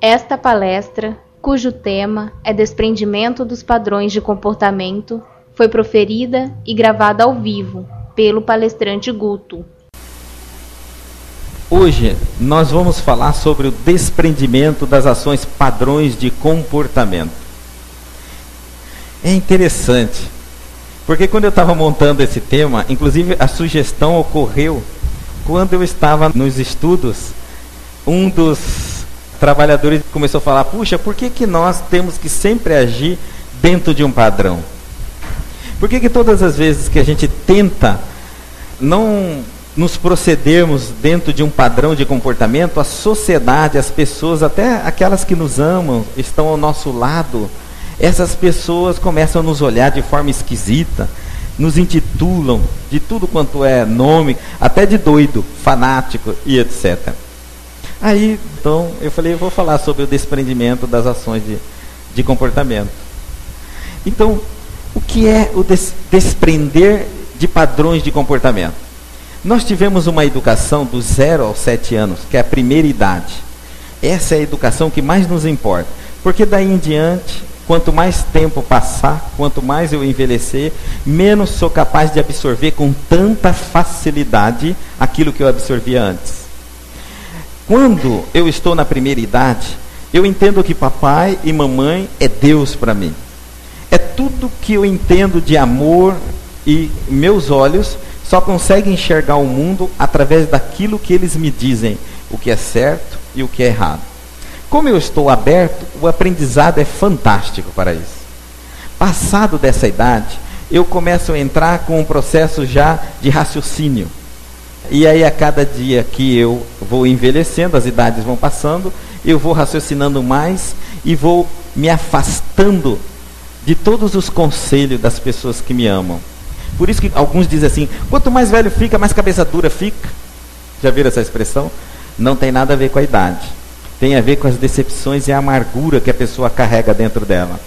Esta palestra, cujo tema é desprendimento dos padrões de comportamento, foi proferida e gravada ao vivo pelo palestrante Guto. Hoje nós vamos falar sobre o desprendimento das ações padrões de comportamento. É interessante, porque quando eu estava montando esse tema, inclusive a sugestão ocorreu quando eu estava nos estudos. Um dos trabalhadores começou a falar: puxa, por que nós temos que sempre agir dentro de um padrão? Por que todas as vezes que a gente tenta não nos procedermos dentro de um padrão de comportamento, a sociedade, as pessoas, até aquelas que nos amam, estão ao nosso lado, essas pessoas começam a nos olhar de forma esquisita, nos intitulam de tudo quanto é nome, até de doido, fanático e etc. Aí, então, eu falei, eu vou falar sobre o desprendimento das ações de comportamento. Então, o que é o desprender de padrões de comportamento? Nós tivemos uma educação dos 0 aos 7 anos, que é a primeira idade. Essa é a educação que mais nos importa, porque daí em diante, quanto mais tempo passar, quanto mais eu envelhecer, menos sou capaz de absorver com tanta facilidade aquilo que eu absorvia antes. Quando eu estou na primeira idade, eu entendo que papai e mamãe é Deus para mim. É tudo que eu entendo de amor, e meus olhos só conseguem enxergar o mundo através daquilo que eles me dizem, o que é certo e o que é errado. Como eu estou aberto, o aprendizado é fantástico para isso. Passado dessa idade, eu começo a entrar com um processo já de raciocínio. E aí, a cada dia que eu vou envelhecendo, as idades vão passando, eu vou raciocinando mais e vou me afastando de todos os conselhos das pessoas que me amam. Por isso que alguns dizem assim: quanto mais velho fica, mais cabeça dura fica. Já viram essa expressão? Não tem nada a ver com a idade. Tem a ver com as decepções e a amargura que a pessoa carrega dentro dela.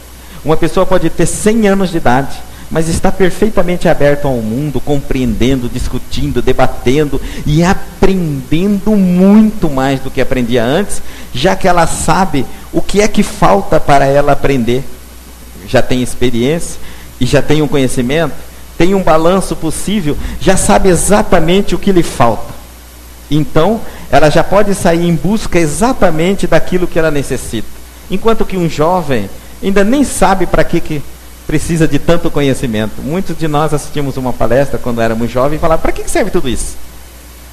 Uma pessoa pode ter 100 anos de idade, mas está perfeitamente aberta ao mundo, compreendendo, discutindo, debatendo e aprendendo muito mais do que aprendia antes, já que ela sabe o que é que falta para ela aprender. Já tem experiência e já tem um conhecimento, tem um balanço possível, já sabe exatamente o que lhe falta. Então, ela já pode sair em busca exatamente daquilo que ela necessita. Enquanto que um jovem ainda nem sabe para que precisa de tanto conhecimento. Muitos de nós assistimos uma palestra quando éramos jovens e falavam: para que serve tudo isso?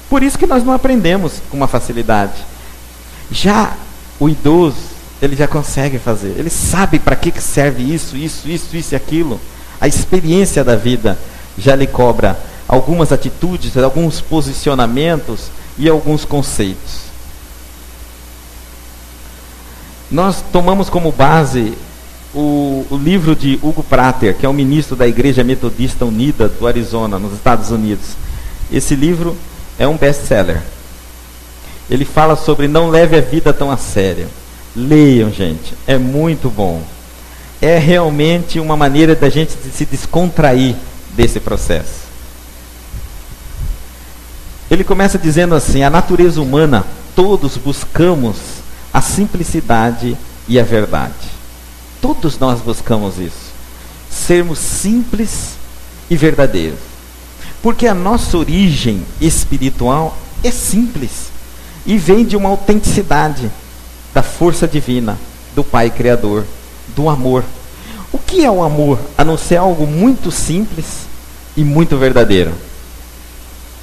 Por isso que nós não aprendemos com uma facilidade. Já o idoso, ele já consegue fazer. Ele sabe para que serve isso e aquilo. A experiência da vida já lhe cobra algumas atitudes, alguns posicionamentos e alguns conceitos. Nós tomamos como base o livro de Hugo Prater, que é o ministro da Igreja Metodista Unida do Arizona, nos Estados Unidos. Esse livro é um best-seller. Ele fala sobre não leve a vida tão a sério. Leiam, gente, é muito bom. É realmente uma maneira da gente se descontrair desse processo. Ele começa dizendo assim: a natureza humana, todos buscamos a simplicidade e a verdade. Todos nós buscamos isso. Sermos simples e verdadeiros. Porque a nossa origem espiritual é simples e vem de uma autenticidade da força divina, do Pai Criador, do amor. O que é o amor, a não ser algo muito simples e muito verdadeiro?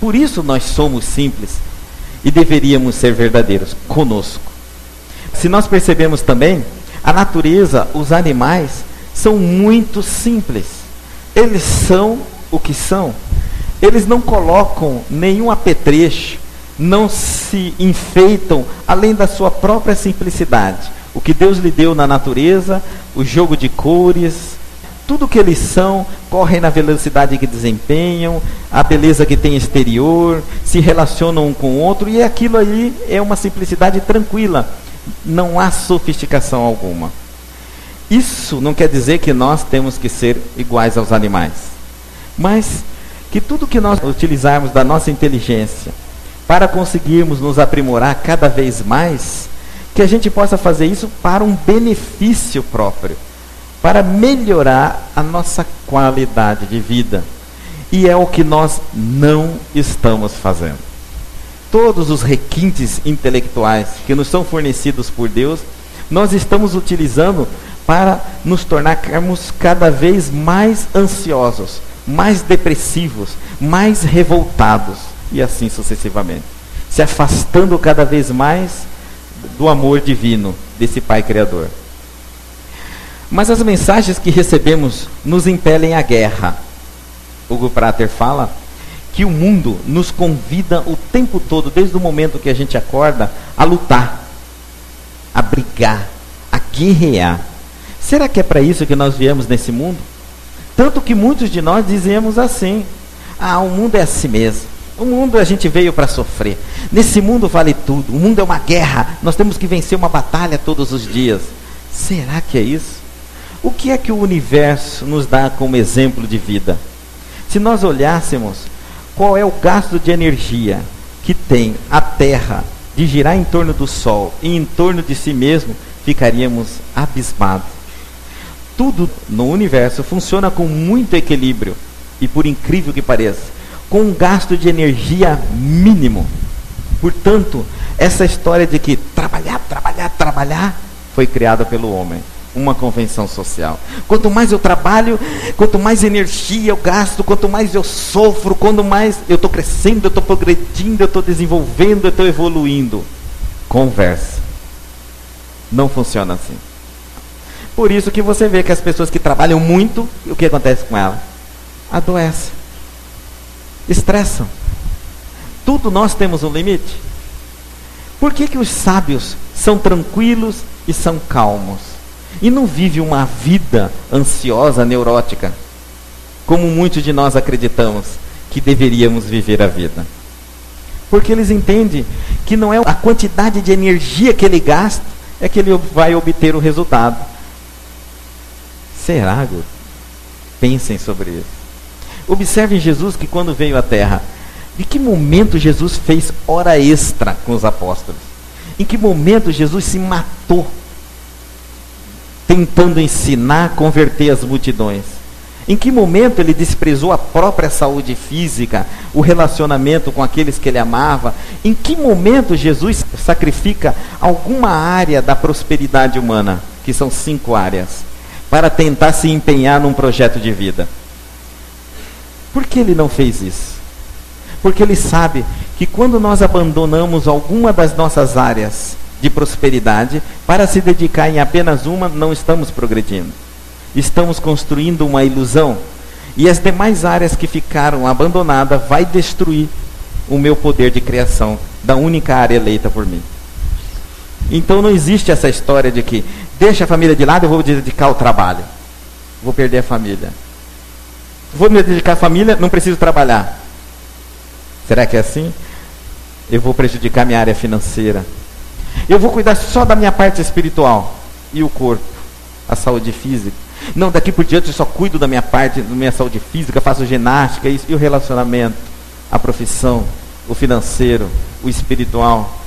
Por isso nós somos simples e deveríamos ser verdadeiros conosco. Se nós percebemos também, a natureza, os animais, são muito simples. Eles são o que são. Eles não colocam nenhum apetrecho, não se enfeitam além da sua própria simplicidade. O que Deus lhe deu na natureza, o jogo de cores, tudo que eles são, correm na velocidade que desempenham, a beleza que tem exterior, se relacionam um com o outro, e aquilo aí é uma simplicidade tranquila. Não há sofisticação alguma. Isso não quer dizer que nós temos que ser iguais aos animais, mas que tudo que nós utilizarmos da nossa inteligência para conseguirmos nos aprimorar cada vez mais, que a gente possa fazer isso para um benefício próprio, para melhorar a nossa qualidade de vida. E é o que nós não estamos fazendo. Todos os requintes intelectuais que nos são fornecidos por Deus, nós estamos utilizando para nos tornarmos cada vez mais ansiosos, mais depressivos, mais revoltados, e assim sucessivamente, se afastando cada vez mais do amor divino desse Pai Criador. Mas as mensagens que recebemos nos impelem à guerra. Hugo Prater fala que o mundo nos convida o tempo todo, desde o momento que a gente acorda, a lutar, a brigar, a guerrear. Será que é para isso que nós viemos nesse mundo? Tanto que muitos de nós dizemos assim: o mundo é assim mesmo. O mundo a gente veio para sofrer. Nesse mundo vale tudo. O mundo é uma guerra. Nós temos que vencer uma batalha todos os dias. Será que é isso? O que é que o universo nos dá como exemplo de vida? Se nós olhássemos qual é o gasto de energia que tem a Terra de girar em torno do Sol e em torno de si mesmo, ficaríamos abismados. Tudo no universo funciona com muito equilíbrio e, por incrível que pareça, com um gasto de energia mínimo. Portanto, essa história de que trabalhar foi criada pelo homem, uma convenção social. Quanto mais eu trabalho, quanto mais energia eu gasto, quanto mais eu sofro, quanto mais eu estou crescendo, eu estou progredindo, eu estou desenvolvendo, eu estou evoluindo. Conversa. Não funciona assim. Por isso que você vê que as pessoas que trabalham muito, o que acontece com elas? Adoecem. Estressam. Tudo nós temos um limite. Por que os sábios são tranquilos e são calmos? E não vivem uma vida ansiosa, neurótica, como muitos de nós acreditamos que deveríamos viver a vida? Porque eles entendem que não é a quantidade de energia que ele gasta é que ele vai obter o resultado. Será, Gu? Pensem sobre isso. Observem Jesus, que quando veio à Terra, de que momento Jesus fez hora extra com os apóstolos? Em que momento Jesus se matou tentando ensinar, converter as multidões? Em que momento ele desprezou a própria saúde física, o relacionamento com aqueles que ele amava? Em que momento Jesus sacrifica alguma área da prosperidade humana, que são 5 áreas, para tentar se empenhar num projeto de vida? Por que ele não fez isso? Porque ele sabe que quando nós abandonamos alguma das nossas áreas de prosperidade para se dedicar em apenas uma, não estamos progredindo. Estamos construindo uma ilusão. E as demais áreas que ficaram abandonadas vai destruir o meu poder de criação da única área eleita por mim. Então não existe essa história de que deixa a família de lado, eu vou me dedicar ao trabalho. Vou perder a família. Vou me dedicar à família, não preciso trabalhar. Será que é assim? Eu vou prejudicar minha área financeira. Eu vou cuidar só da minha parte espiritual. E o corpo? A saúde física? Não, daqui por diante eu só cuido da minha parte, da minha saúde física, faço ginástica, isso. E o relacionamento? A profissão? O financeiro? O espiritual?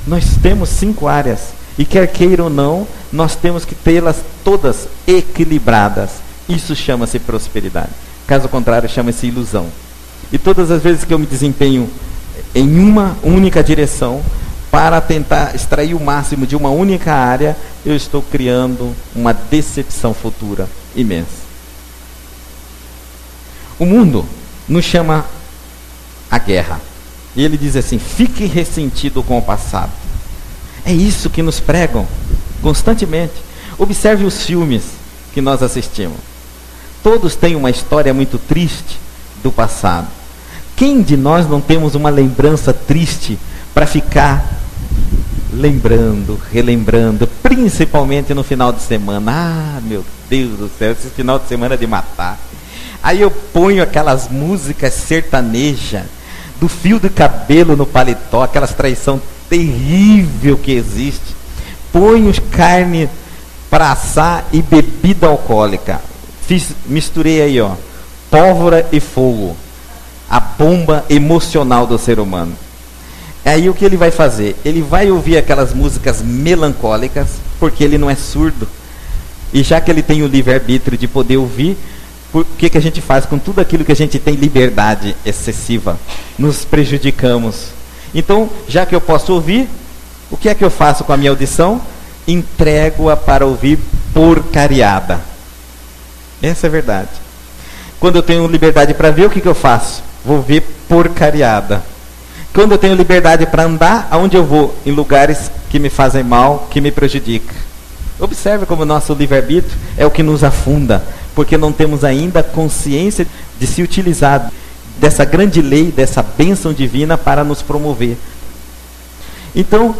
Nós temos 5 áreas. E quer queira ou não, nós temos que tê-las todas equilibradas. Isso chama-se prosperidade. Caso contrário, chama-se ilusão. E todas as vezes que eu me desempenho em uma única direção, para tentar extrair o máximo de uma única área, eu estou criando uma decepção futura imensa. O mundo nos chama à guerra. E ele diz assim: fique ressentido com o passado. É isso que nos pregam constantemente. Observe os filmes que nós assistimos. Todos têm uma história muito triste do passado. Quem de nós não temos uma lembrança triste para ficar lembrando, relembrando, principalmente no final de semana? Ah, meu Deus do céu, esse final de semana é de matar. Aí eu ponho aquelas músicas sertanejas, do fio de cabelo no paletó, aquelas traição terrível que existe. Ponho carne para assar e bebida alcoólica. Misturei aí, ó, pólvora e fogo, a bomba emocional do ser humano. Aí o que ele vai fazer? Ele vai ouvir aquelas músicas melancólicas, porque ele não é surdo. E já que ele tem o livre-arbítrio de poder ouvir, o que a gente faz com tudo aquilo que a gente tem liberdade excessiva? Nos prejudicamos. Então, já que eu posso ouvir, o que é que eu faço com a minha audição? Entrego-a para ouvir porcariada. Essa é a verdade. Quando eu tenho liberdade para ver, o que eu faço? Vou ver porcariada. Quando eu tenho liberdade para andar, aonde eu vou? Em lugares que me fazem mal, que me prejudicam. Observe como o nosso livre-arbítrio é o que nos afunda, porque não temos ainda consciência de se utilizar dessa grande lei, dessa bênção divina para nos promover. Então,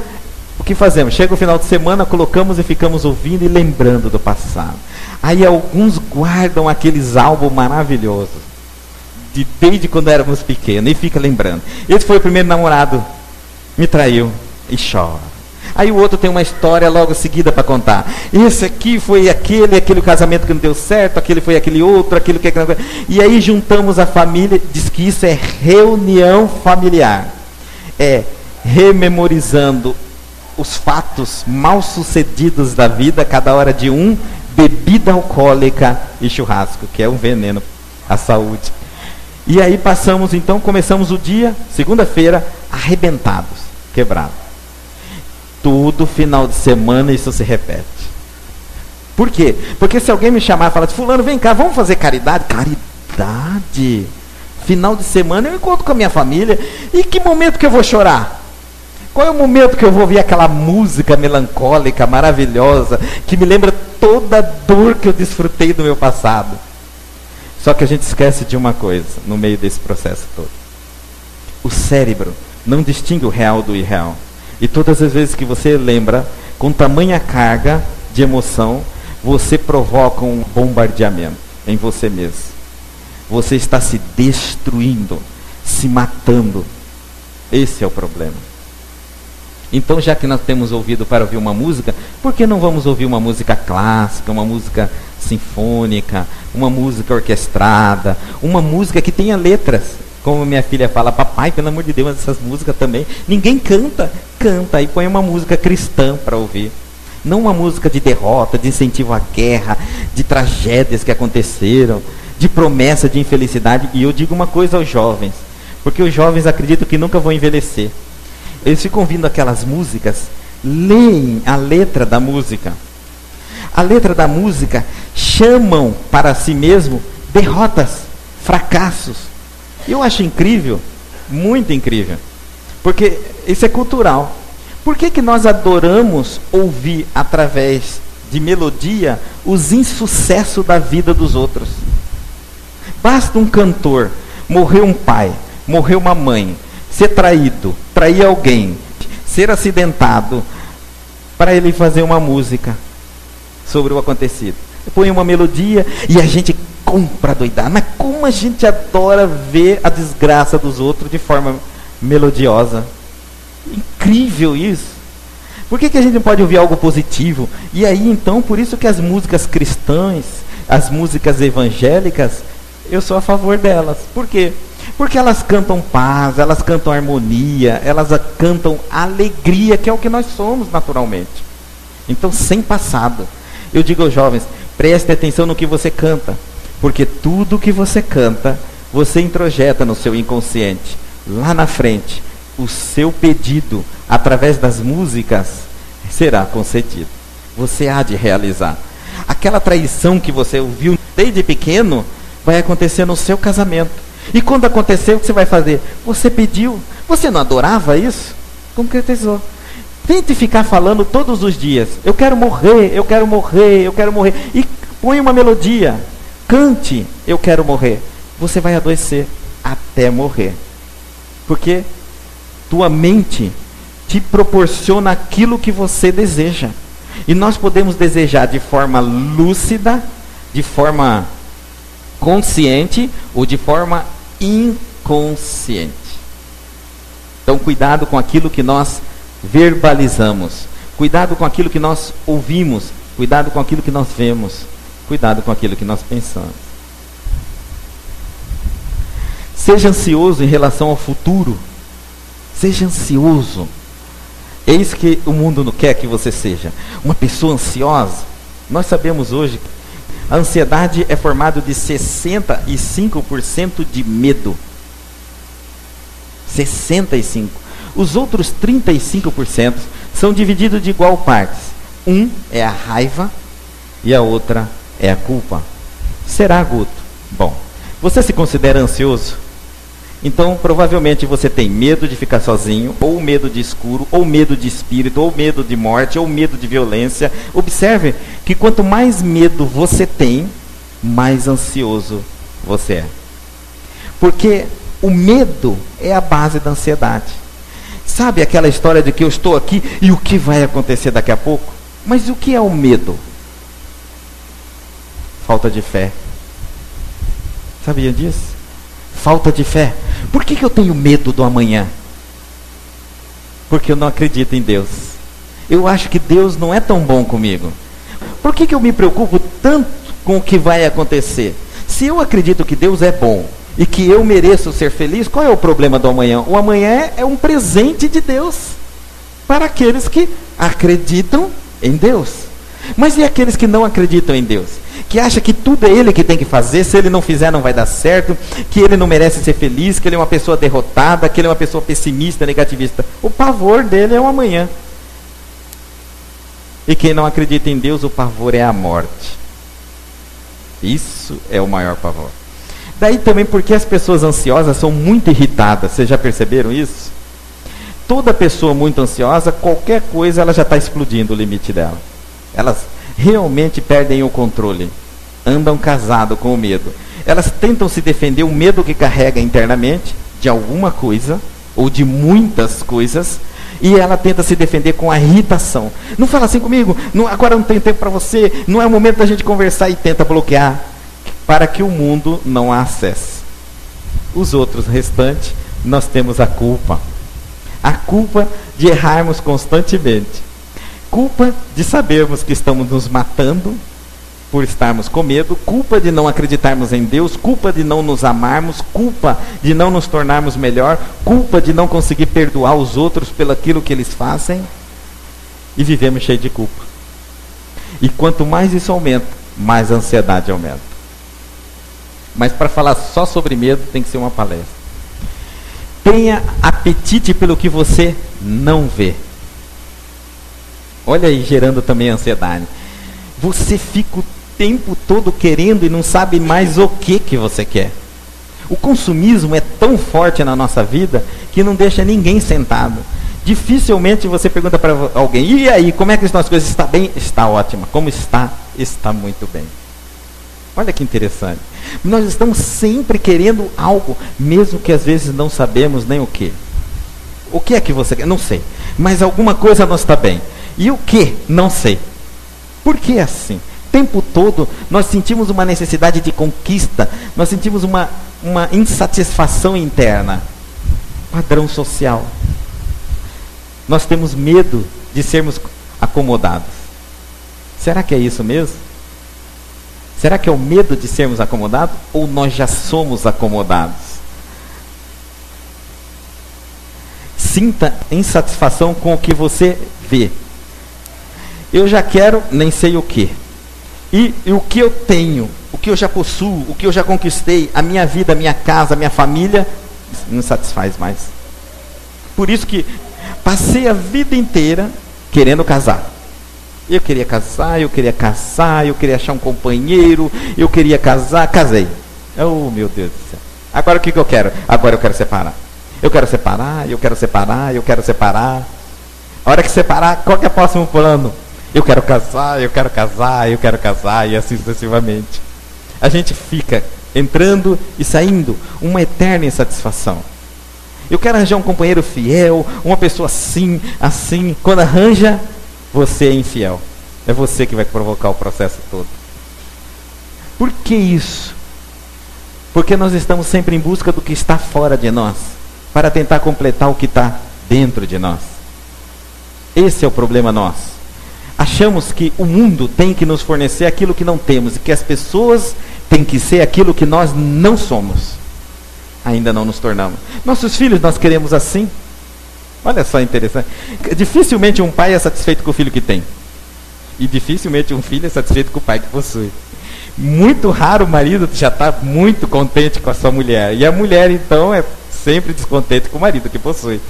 o que fazemos? Chega o final de semana, colocamos e ficamos ouvindo e lembrando do passado. Aí alguns guardam aqueles álbuns maravilhosos, desde quando éramos pequenos, e fica lembrando. Esse foi o primeiro namorado, me traiu, e chora. Aí o outro tem uma história logo seguida para contar. Esse aqui foi aquele casamento que não deu certo, aquele foi aquele outro, aquilo que... E aí juntamos a família, diz que isso é reunião familiar. É rememorizando os fatos mal sucedidos da vida, cada hora de um, bebida alcoólica e churrasco, que é um veneno à saúde. E aí começamos o dia, segunda-feira, arrebentados, quebrados. Todo final de semana isso se repete. Por quê? Porque se alguém me chamar e falar, fulano, vem cá, vamos fazer caridade? Caridade? Final de semana eu encontro com a minha família, e que momento que eu vou chorar? Qual é o momento que eu vou ouvir aquela música melancólica, maravilhosa, que me lembra toda a dor que eu desfrutei do meu passado? Só que a gente esquece de uma coisa no meio desse processo todo. O cérebro não distingue o real do irreal. E todas as vezes que você lembra, com tamanha carga de emoção, você provoca um bombardeamento em você mesmo. Você está se destruindo, se matando. Esse é o problema. Então, já que nós temos ouvido para ouvir uma música, por que não vamos ouvir uma música clássica, uma música sinfônica, uma música orquestrada, uma música que tenha letras? Como minha filha fala, papai, pelo amor de Deus, essas músicas também, ninguém canta. Canta, e põe uma música cristã para ouvir. Não uma música de derrota, de incentivo à guerra, de tragédias que aconteceram, de promessa de infelicidade. E eu digo uma coisa aos jovens, porque os jovens acreditam que nunca vão envelhecer. Eles ficam ouvindo aquelas músicas, leem a letra da música. A letra da música chamam para si mesmo derrotas, fracassos. Eu acho incrível, muito incrível, porque isso é cultural. Por que nós adoramos ouvir através de melodia os insucessos da vida dos outros? Basta um cantor, morreu um pai, morreu uma mãe, ser traído, trair alguém, ser acidentado, para ele fazer uma música sobre o acontecido. Põe uma melodia e a gente compra doidar. Mas como a gente adora ver a desgraça dos outros de forma melodiosa. Incrível isso. Por que a gente não pode ouvir algo positivo? E aí então, por isso que as músicas cristãs, as músicas evangélicas, eu sou a favor delas. Por quê? Porque elas cantam paz, elas cantam harmonia, elas cantam alegria, que é o que nós somos naturalmente. Então, sem passado. Eu digo aos jovens, preste atenção no que você canta, porque tudo que você canta, você introjeta no seu inconsciente. Lá na frente, o seu pedido, através das músicas, será concedido. Você há de realizar. Aquela traição que você ouviu desde pequeno, vai acontecer no seu casamento. E quando acontecer, o que você vai fazer? Você pediu. Você não adorava isso? Concretizou. Tente ficar falando todos os dias, eu quero morrer, eu quero morrer, eu quero morrer. E põe uma melodia, cante, eu quero morrer. Você vai adoecer até morrer. Porque tua mente te proporciona aquilo que você deseja. E nós podemos desejar de forma lúcida, de forma consciente ou de forma inconsciente. Então, cuidado com aquilo que nós verbalizamos, cuidado com aquilo que nós ouvimos, cuidado com aquilo que nós vemos, cuidado com aquilo que nós pensamos. Seja ansioso em relação ao futuro, Seja ansioso. É isso que o mundo não quer que você seja. Uma pessoa ansiosa. Nós sabemos hoje que a ansiedade é formada de 65% de medo. 65%. Os outros 35% são divididos de igual partes. Um é a raiva e a outra é a culpa. Será, Guto? Bom, você se considera ansioso? Então, provavelmente você tem medo de ficar sozinho, ou medo de escuro, ou medo de espírito, ou medo de morte, ou medo de violência. Observe que quanto mais medo você tem, mais ansioso você é. Porque o medo é a base da ansiedade. Sabe aquela história de que eu estou aqui e o que vai acontecer daqui a pouco? Mas o que é o medo? Falta de fé. Sabia disso? Falta de fé. Por que eu tenho medo do amanhã? Porque eu não acredito em Deus. Eu acho que Deus não é tão bom comigo. Por que eu me preocupo tanto com o que vai acontecer? Se eu acredito que Deus é bom e que eu mereço ser feliz, qual é o problema do amanhã? O amanhã é um presente de Deus para aqueles que acreditam em Deus. Mas e aqueles que não acreditam em Deus? Que acham que tudo é Ele que tem que fazer, se Ele não fizer não vai dar certo, que Ele não merece ser feliz, que Ele é uma pessoa derrotada, que Ele é uma pessoa pessimista, negativista. O pavor dele é o amanhã. E quem não acredita em Deus, o pavor é a morte. Isso é o maior pavor. Daí também porque as pessoas ansiosas são muito irritadas. Vocês já perceberam isso? Toda pessoa muito ansiosa, qualquer coisa ela já está explodindo o limite dela. Elas realmente perdem o controle. Andam casadas com o medo. Elas tentam se defender o medo que carrega internamente de alguma coisa, ou de muitas coisas, e ela tenta se defender com a irritação. Não fala assim comigo, não, agora não tem tempo para você, não é o momento da gente conversar, e tenta bloquear, para que o mundo não a acesse. Os outros restantes, nós temos a culpa. A culpa de errarmos constantemente. Culpa de sabermos que estamos nos matando por estarmos com medo, culpa de não acreditarmos em Deus, culpa de não nos amarmos, culpa de não nos tornarmos melhor, culpa de não conseguir perdoar os outros pelo aquilo que eles fazem, e vivemos cheio de culpa. E quanto mais isso aumenta, mais a ansiedade aumenta. Mas para falar só sobre medo, tem que ser uma palestra. Tenha apetite pelo que você não vê. Olha aí, gerando também ansiedade. Você fica o tempo todo querendo e não sabe mais o que você quer. O consumismo é tão forte na nossa vida que não deixa ninguém sentado. Dificilmente você pergunta para alguém, e aí, como é que estão as coisas? Está bem? Está ótima. Como está? Está muito bem. Olha que interessante. Nós estamos sempre querendo algo, mesmo que às vezes não sabemos nem o que. O que é que você quer? Não sei. Mas alguma coisa não está bem. E o que? Não sei. Por que assim? O tempo todo nós sentimos uma necessidade de conquista, nós sentimos uma insatisfação interna. Padrão social. Nós temos medo de sermos acomodados. Será que é isso mesmo? Será que é o medo de sermos acomodados ou nós já somos acomodados? Sinta insatisfação com o que você vê. Eu já quero, nem sei o que. E o que eu tenho, o que eu já possuo, o que eu já conquistei, a minha vida, a minha casa, a minha família, não satisfaz mais. Por isso que passei a vida inteira querendo casar. Eu queria casar, eu queria casar, eu queria achar um companheiro, eu queria casar, casei. Oh, meu Deus do céu. Agora o que eu quero? Agora eu quero separar. Eu quero separar, eu quero separar, eu quero separar. A hora que separar, qual que é o próximo plano? Eu quero casar, eu quero casar, eu quero casar, e assim sucessivamente. A gente fica entrando e saindo, uma eterna insatisfação. Eu quero arranjar um companheiro fiel, uma pessoa assim, assim. Quando arranja, você é infiel. É você que vai provocar o processo todo. Por que isso? Porque nós estamos sempre em busca do que está fora de nós, para tentar completar o que está dentro de nós. Esse é o problema nosso. Achamos que o mundo tem que nos fornecer aquilo que não temos, e que as pessoas têm que ser aquilo que nós não somos. Ainda não nos tornamos. Nossos filhos nós queremos assim. Olha só interessante. Dificilmente um pai é satisfeito com o filho que tem. E dificilmente um filho é satisfeito com o pai que possui. Muito raro o marido já está muito contente com a sua mulher. E a mulher, então, é sempre descontente com o marido que possui.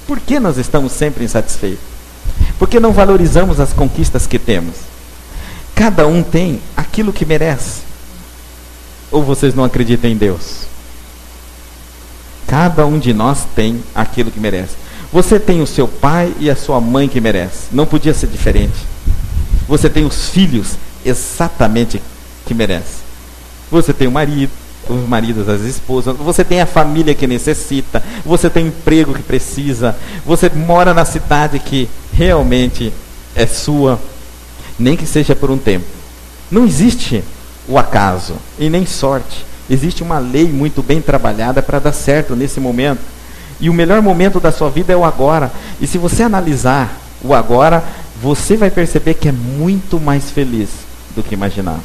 Por que nós estamos sempre insatisfeitos? Porque não valorizamos as conquistas que temos. Cada um tem aquilo que merece. Ou vocês não acreditam em Deus? Cada um de nós tem aquilo que merece. Você tem o seu pai e a sua mãe que merece. Não podia ser diferente. Você tem os filhos exatamente que merece. Você tem o marido, os maridos, as esposas. Você tem a família que necessita. Você tem o emprego que precisa. Você mora na cidade que realmente é sua, nem que seja por um tempo. Não existe o acaso e nem sorte. Existe uma lei muito bem trabalhada para dar certo nesse momento. E o melhor momento da sua vida é o agora. E se você analisar o agora, você vai perceber que é muito mais feliz do que imaginava.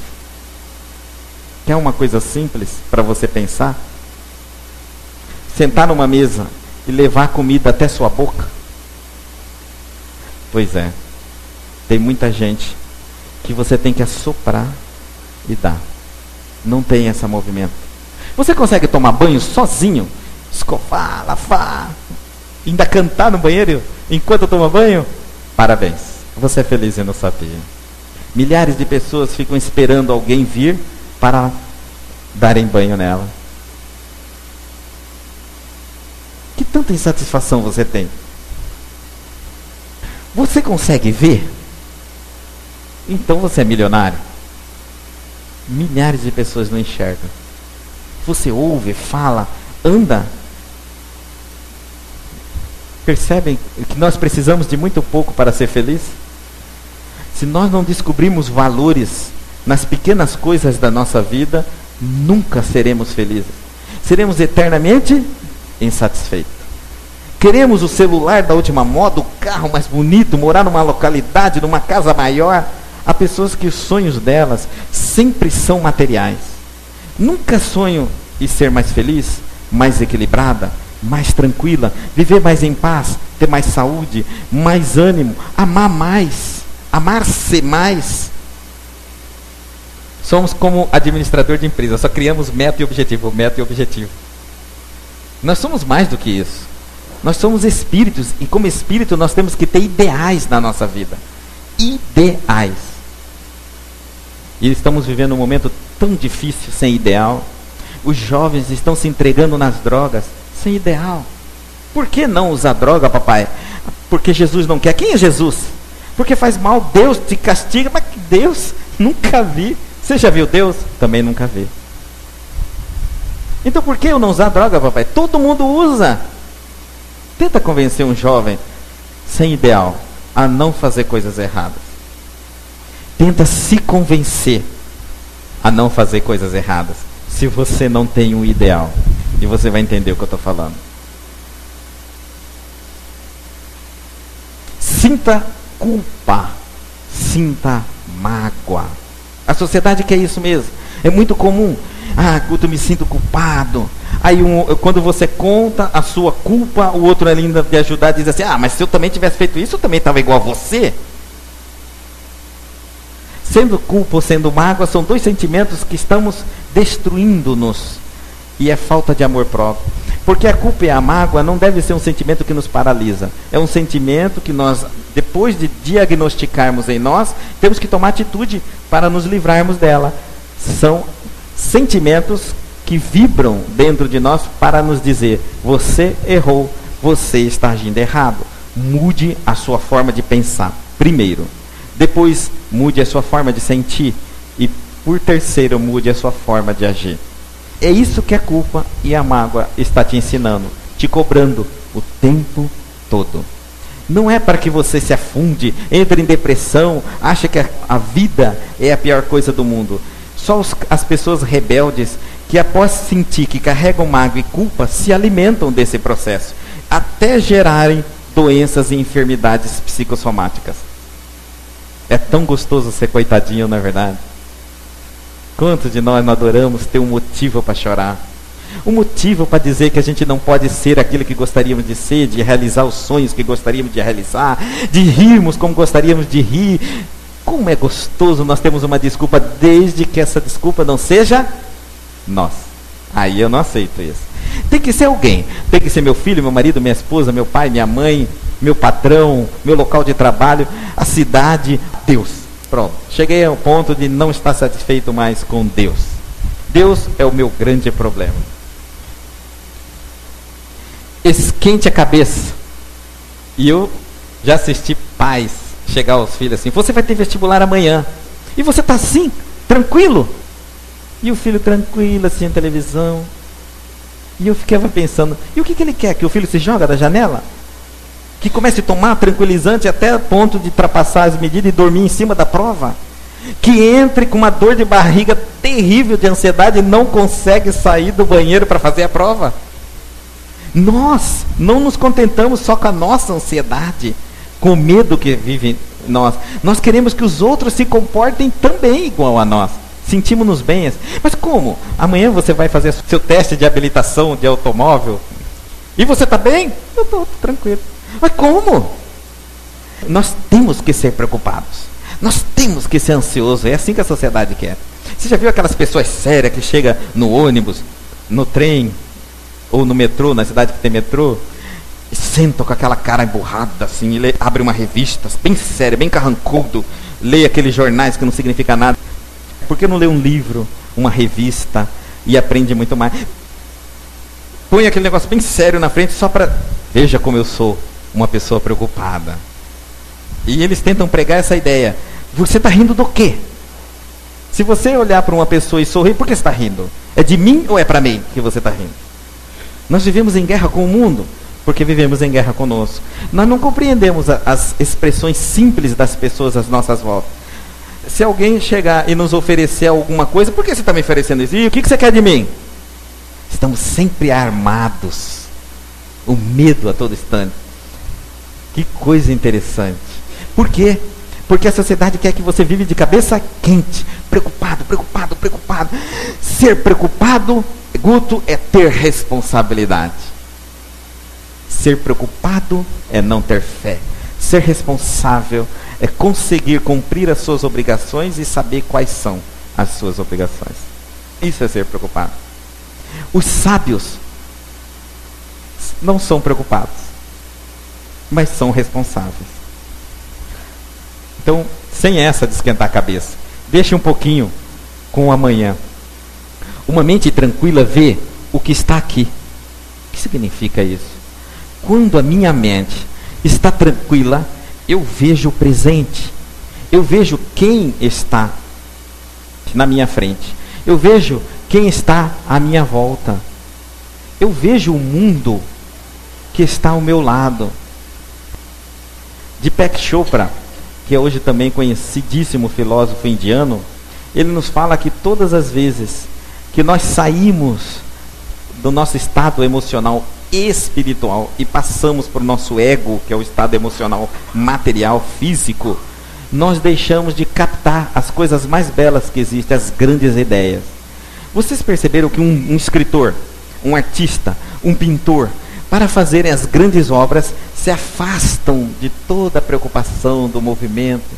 Quer uma coisa simples para você pensar? Sentar numa mesa e levar a comida até sua boca? Pois é. Tem muita gente que você tem que assoprar e dar. Não tem esse movimento. Você consegue tomar banho sozinho? Escovar, lavar, ainda cantar no banheiro enquanto toma banho? Parabéns, você é feliz e não sabia. Milhares de pessoas ficam esperando alguém vir para darem banho nela. Que tanta insatisfação você tem? Você consegue ver? Então você é milionário. Milhares de pessoas não enxergam. Você ouve, fala, anda. Percebem que nós precisamos de muito pouco para ser feliz? Se nós não descobrirmos valores nas pequenas coisas da nossa vida, nunca seremos felizes. Seremos eternamente insatisfeitos. Queremos o celular da última moda, o carro mais bonito, morar numa localidade, numa casa maior. Há pessoas que os sonhos delas sempre são materiais. Nunca sonham em ser mais feliz, mais equilibrada, mais tranquila, viver mais em paz, ter mais saúde, mais ânimo, amar mais, amar-se mais. Somos como administrador de empresa, só criamos meta e objetivo, meta e objetivo. Nós somos mais do que isso. Nós somos espíritos, e como espírito nós temos que ter ideais na nossa vida. Ideais. E estamos vivendo um momento tão difícil sem ideal. Os jovens estão se entregando nas drogas sem ideal. Por que não usar droga, papai? Porque Jesus não quer. Quem é Jesus? Porque faz mal, Deus te castiga. Mas Deus? Nunca vi. Você já viu Deus? Também nunca vi. Então por que eu não usar droga, papai? Todo mundo usa. Tenta convencer um jovem sem ideal a não fazer coisas erradas. Tenta se convencer a não fazer coisas erradas. Se você não tem um ideal. E você vai entender o que eu estou falando. Sinta culpa. Sinta mágoa. A sociedade quer isso mesmo. É muito comum. Eu me sinto culpado. Aí quando você conta a sua culpa, o outro ainda te ajudar diz assim: mas se eu também tivesse feito isso, eu também estava igual a você. Sendo culpa ou sendo mágoa, são dois sentimentos que estamos destruindo-nos. E é falta de amor próprio. Porque a culpa e a mágoa não deve ser um sentimento que nos paralisa. É um sentimento que nós, depois de diagnosticarmos em nós, temos que tomar atitude para nos livrarmos dela. São sentimentos que vibram dentro de nós para nos dizer: você errou, você está agindo errado. Mude a sua forma de pensar, primeiro. Depois, mude a sua forma de sentir. E, por terceiro, mude a sua forma de agir. É isso que a culpa e a mágoa está te ensinando, te cobrando o tempo todo. Não é para que você se afunde, entre em depressão, ache que a vida é a pior coisa do mundo. Só as pessoas rebeldes que, após sentir que carregam mágoa e culpa, se alimentam desse processo, até gerarem doenças e enfermidades psicossomáticas. É tão gostoso ser coitadinho, não é verdade? Quantos de nós não adoramos ter um motivo para chorar? o motivo para dizer que a gente não pode ser aquilo que gostaríamos de ser, de realizar os sonhos que gostaríamos de realizar, de rirmos como gostaríamos de rir. Como é gostoso nós temos uma desculpa, desde que essa desculpa não seja nós. Aí eu não aceito isso. Tem que ser alguém, tem que ser meu filho, meu marido, minha esposa, meu pai, minha mãe, meu patrão, meu local de trabalho, a cidade, Deus. Pronto, cheguei ao ponto de não estar satisfeito mais com Deus. Deus é o meu grande problema. Esquente a cabeça. E eu já assisti pais chegar aos filhos assim: você vai ter vestibular amanhã. E você está assim, tranquilo? E o filho tranquilo, assim, na televisão. E eu ficava pensando, e o que ele quer? Que o filho se joga da janela? Que comece a tomar tranquilizante até o ponto de ultrapassar as medidas e dormir em cima da prova? Que entre com uma dor de barriga terrível de ansiedade e não consegue sair do banheiro para fazer a prova? Nós não nos contentamos só com a nossa ansiedade, com o medo que vive em nós. Nós queremos que os outros se comportem também igual a nós. Sentimos-nos bem. Mas como? Amanhã você vai fazer seu teste de habilitação de automóvel e você está bem? Eu estou tranquilo. Mas como? Nós temos que ser preocupados. Nós temos que ser ansiosos. É assim que a sociedade quer. Você já viu aquelas pessoas sérias que chegam no ônibus, no trem ou no metrô, na cidade que tem metrô, e sentam com aquela cara emburrada assim, e abre uma revista bem séria, bem carrancudo, lê aqueles jornais que não significam nada? Por que não lê um livro, uma revista e aprende muito mais? Põe aquele negócio bem sério na frente só para... Veja como eu sou uma pessoa preocupada. E eles tentam pregar essa ideia. Você está rindo do quê? Se você olhar para uma pessoa e sorrir, por que você está rindo? É de mim ou é para mim que você está rindo? Nós vivemos em guerra com o mundo, porque vivemos em guerra conosco. Nós não compreendemos as expressões simples das pessoas às nossas voltas. Se alguém chegar e nos oferecer alguma coisa, por que você está me oferecendo isso? E o que você quer de mim? Estamos sempre armados. O medo a todo instante. Que coisa interessante. Por quê? Porque a sociedade quer que você vive de cabeça quente. Preocupado, preocupado, preocupado. Ser preocupado, Guto, é ter responsabilidade. Ser preocupado é não ter fé. Ser responsável é conseguir cumprir as suas obrigações e saber quais são as suas obrigações. Isso é ser preocupado. Os sábios não são preocupados, mas são responsáveis. Então, sem essa de esquentar a cabeça, deixe um pouquinho com o amanhã. Uma mente tranquila vê o que está aqui. O que significa isso? Quando a minha mente está tranquila, eu vejo o presente. Eu vejo quem está na minha frente. Eu vejo quem está à minha volta. Eu vejo o mundo que está ao meu lado. Deepak Chopra, que é hoje também conhecidíssimo filósofo indiano, ele nos fala que todas as vezes que nós saímos do nosso estado emocional espiritual e passamos para o nosso ego, que é o estado emocional material, físico, nós deixamos de captar as coisas mais belas que existem, as grandes ideias. Vocês perceberam que um escritor, um artista, um pintor, para fazerem as grandes obras, se afastam de toda a preocupação do movimento,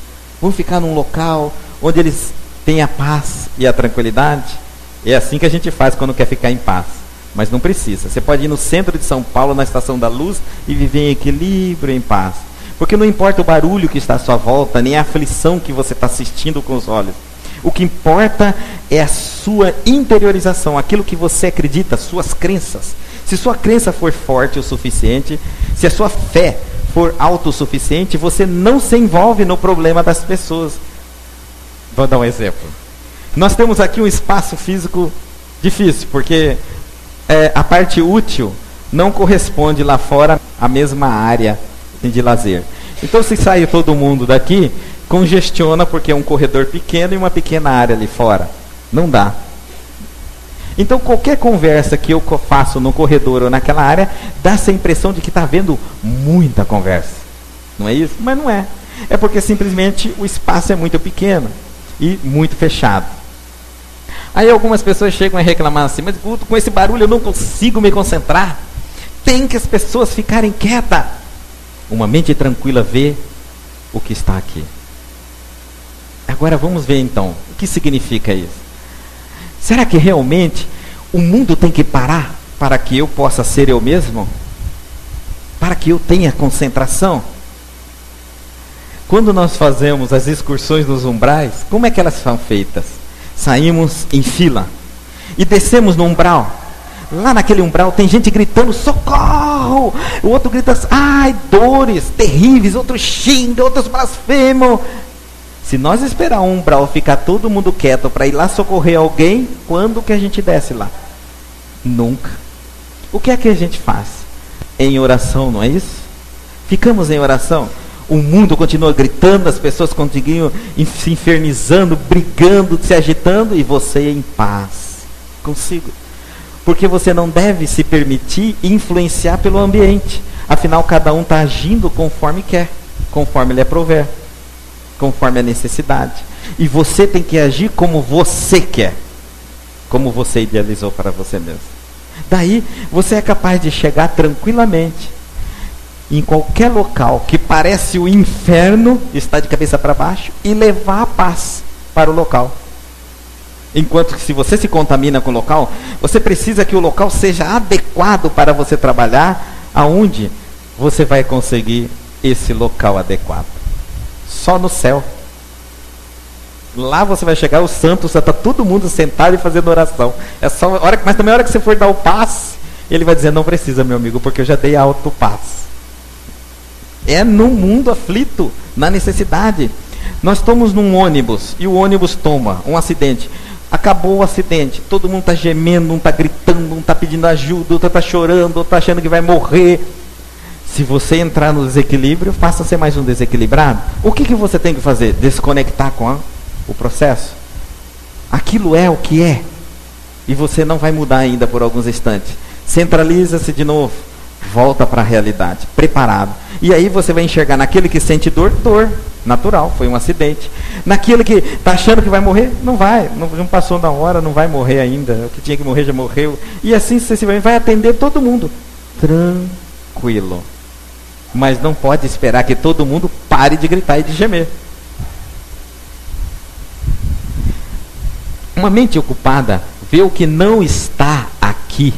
vão ficar num local onde eles têm a paz e a tranquilidade? É assim que a gente faz quando quer ficar em paz. Mas não precisa. Você pode ir no centro de São Paulo, na Estação da Luz, e viver em equilíbrio, em paz. Porque não importa o barulho que está à sua volta, nem a aflição que você está assistindo com os olhos. O que importa é a sua interiorização, aquilo que você acredita, suas crenças. Se sua crença for forte o suficiente, se a sua fé for autossuficiente, você não se envolve no problema das pessoas. Vou dar um exemplo. Nós temos aqui um espaço físico difícil, porque a parte útil não corresponde lá fora à mesma área de lazer. Então, se sai todo mundo daqui, congestiona, porque é um corredor pequeno e uma pequena área ali fora. Não dá. Então, qualquer conversa que eu faço no corredor ou naquela área, dá essa impressão de que está havendo muita conversa. Não é isso? Mas não é. É porque simplesmente o espaço é muito pequeno e muito fechado. Aí algumas pessoas chegam a reclamar assim, mas Guto, com esse barulho eu não consigo me concentrar. Tem que as pessoas ficarem quietas. Uma mente tranquila vê o que está aqui. Agora vamos ver então, o que significa isso? Será que realmente o mundo tem que parar para que eu possa ser eu mesmo? Para que eu tenha concentração? Quando nós fazemos as excursões nos umbrais, como é que elas são feitas? Saímos em fila e descemos no umbral. Lá naquele umbral tem gente gritando socorro, o outro grita ai, dores terríveis, outro xinga, outros blasfemam. Se nós esperar um umbral ficar todo mundo quieto para ir lá socorrer alguém, quando que a gente desce lá? Nunca. O que é que a gente faz? Em oração, não é isso? Ficamos em oração. O mundo continua gritando, as pessoas continuam se infernizando, brigando, se agitando, e você em paz consigo. Porque você não deve se permitir influenciar pelo ambiente. Afinal, cada um está agindo conforme quer, conforme lhe aprouver, conforme a necessidade. E você tem que agir como você quer, como você idealizou para você mesmo. Daí, você é capaz de chegar tranquilamente em qualquer local que parece o inferno, está de cabeça para baixo, e levar a paz para o local. Enquanto que se você se contamina com o local, você precisa que o local seja adequado para você trabalhar. Aonde você vai conseguir esse local adequado? Só no céu. Lá você vai chegar, o santo, está todo mundo sentado e fazendo oração. É só hora, mas também a hora que você for dar o passe, ele vai dizer, não precisa, meu amigo, porque eu já dei alto passe. É no mundo aflito, na necessidade. Nós estamos num ônibus e o ônibus toma um acidente. Acabou o acidente, todo mundo está gemendo, um está gritando, um está pedindo ajuda, outro está chorando, outro está achando que vai morrer. Se você entrar no desequilíbrio, faça ser mais um desequilibrado. O que você tem que fazer? Desconectar com o processo. Aquilo é o que é. E você não vai mudar ainda por alguns instantes. Centraliza-se de novo. Volta para a realidade, preparado. E aí você vai enxergar naquele que sente dor, dor natural, foi um acidente. Naquele que está achando que vai morrer, não vai, não passou da hora, não vai morrer ainda. O que tinha que morrer já morreu. E assim sucessivamente vai atender todo mundo. Tranquilo. Mas não pode esperar que todo mundo pare de gritar e de gemer. Uma mente ocupada vê o que não está aqui.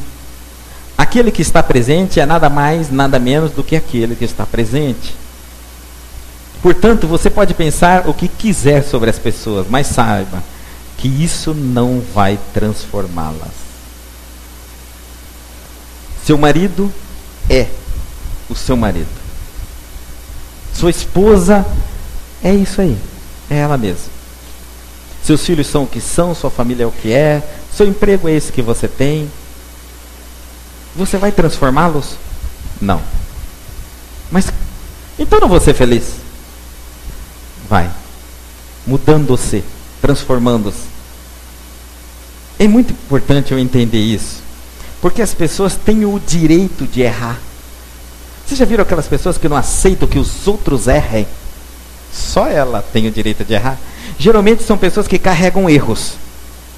Aquele que está presente é nada mais, nada menos do que aquele que está presente. Portanto, você pode pensar o que quiser sobre as pessoas, mas saiba que isso não vai transformá-las. Seu marido é o seu marido. Sua esposa é isso aí, é ela mesma. Seus filhos são o que são, sua família é o que é, seu emprego é esse que você tem. Você vai transformá-los? Não. Mas, então não vou ser feliz? Vai. Mudando-se, transformando-se. É muito importante eu entender isso. Porque as pessoas têm o direito de errar. Vocês já viram aquelas pessoas que não aceitam que os outros errem? Só ela tem o direito de errar. Geralmente são pessoas que carregam erros.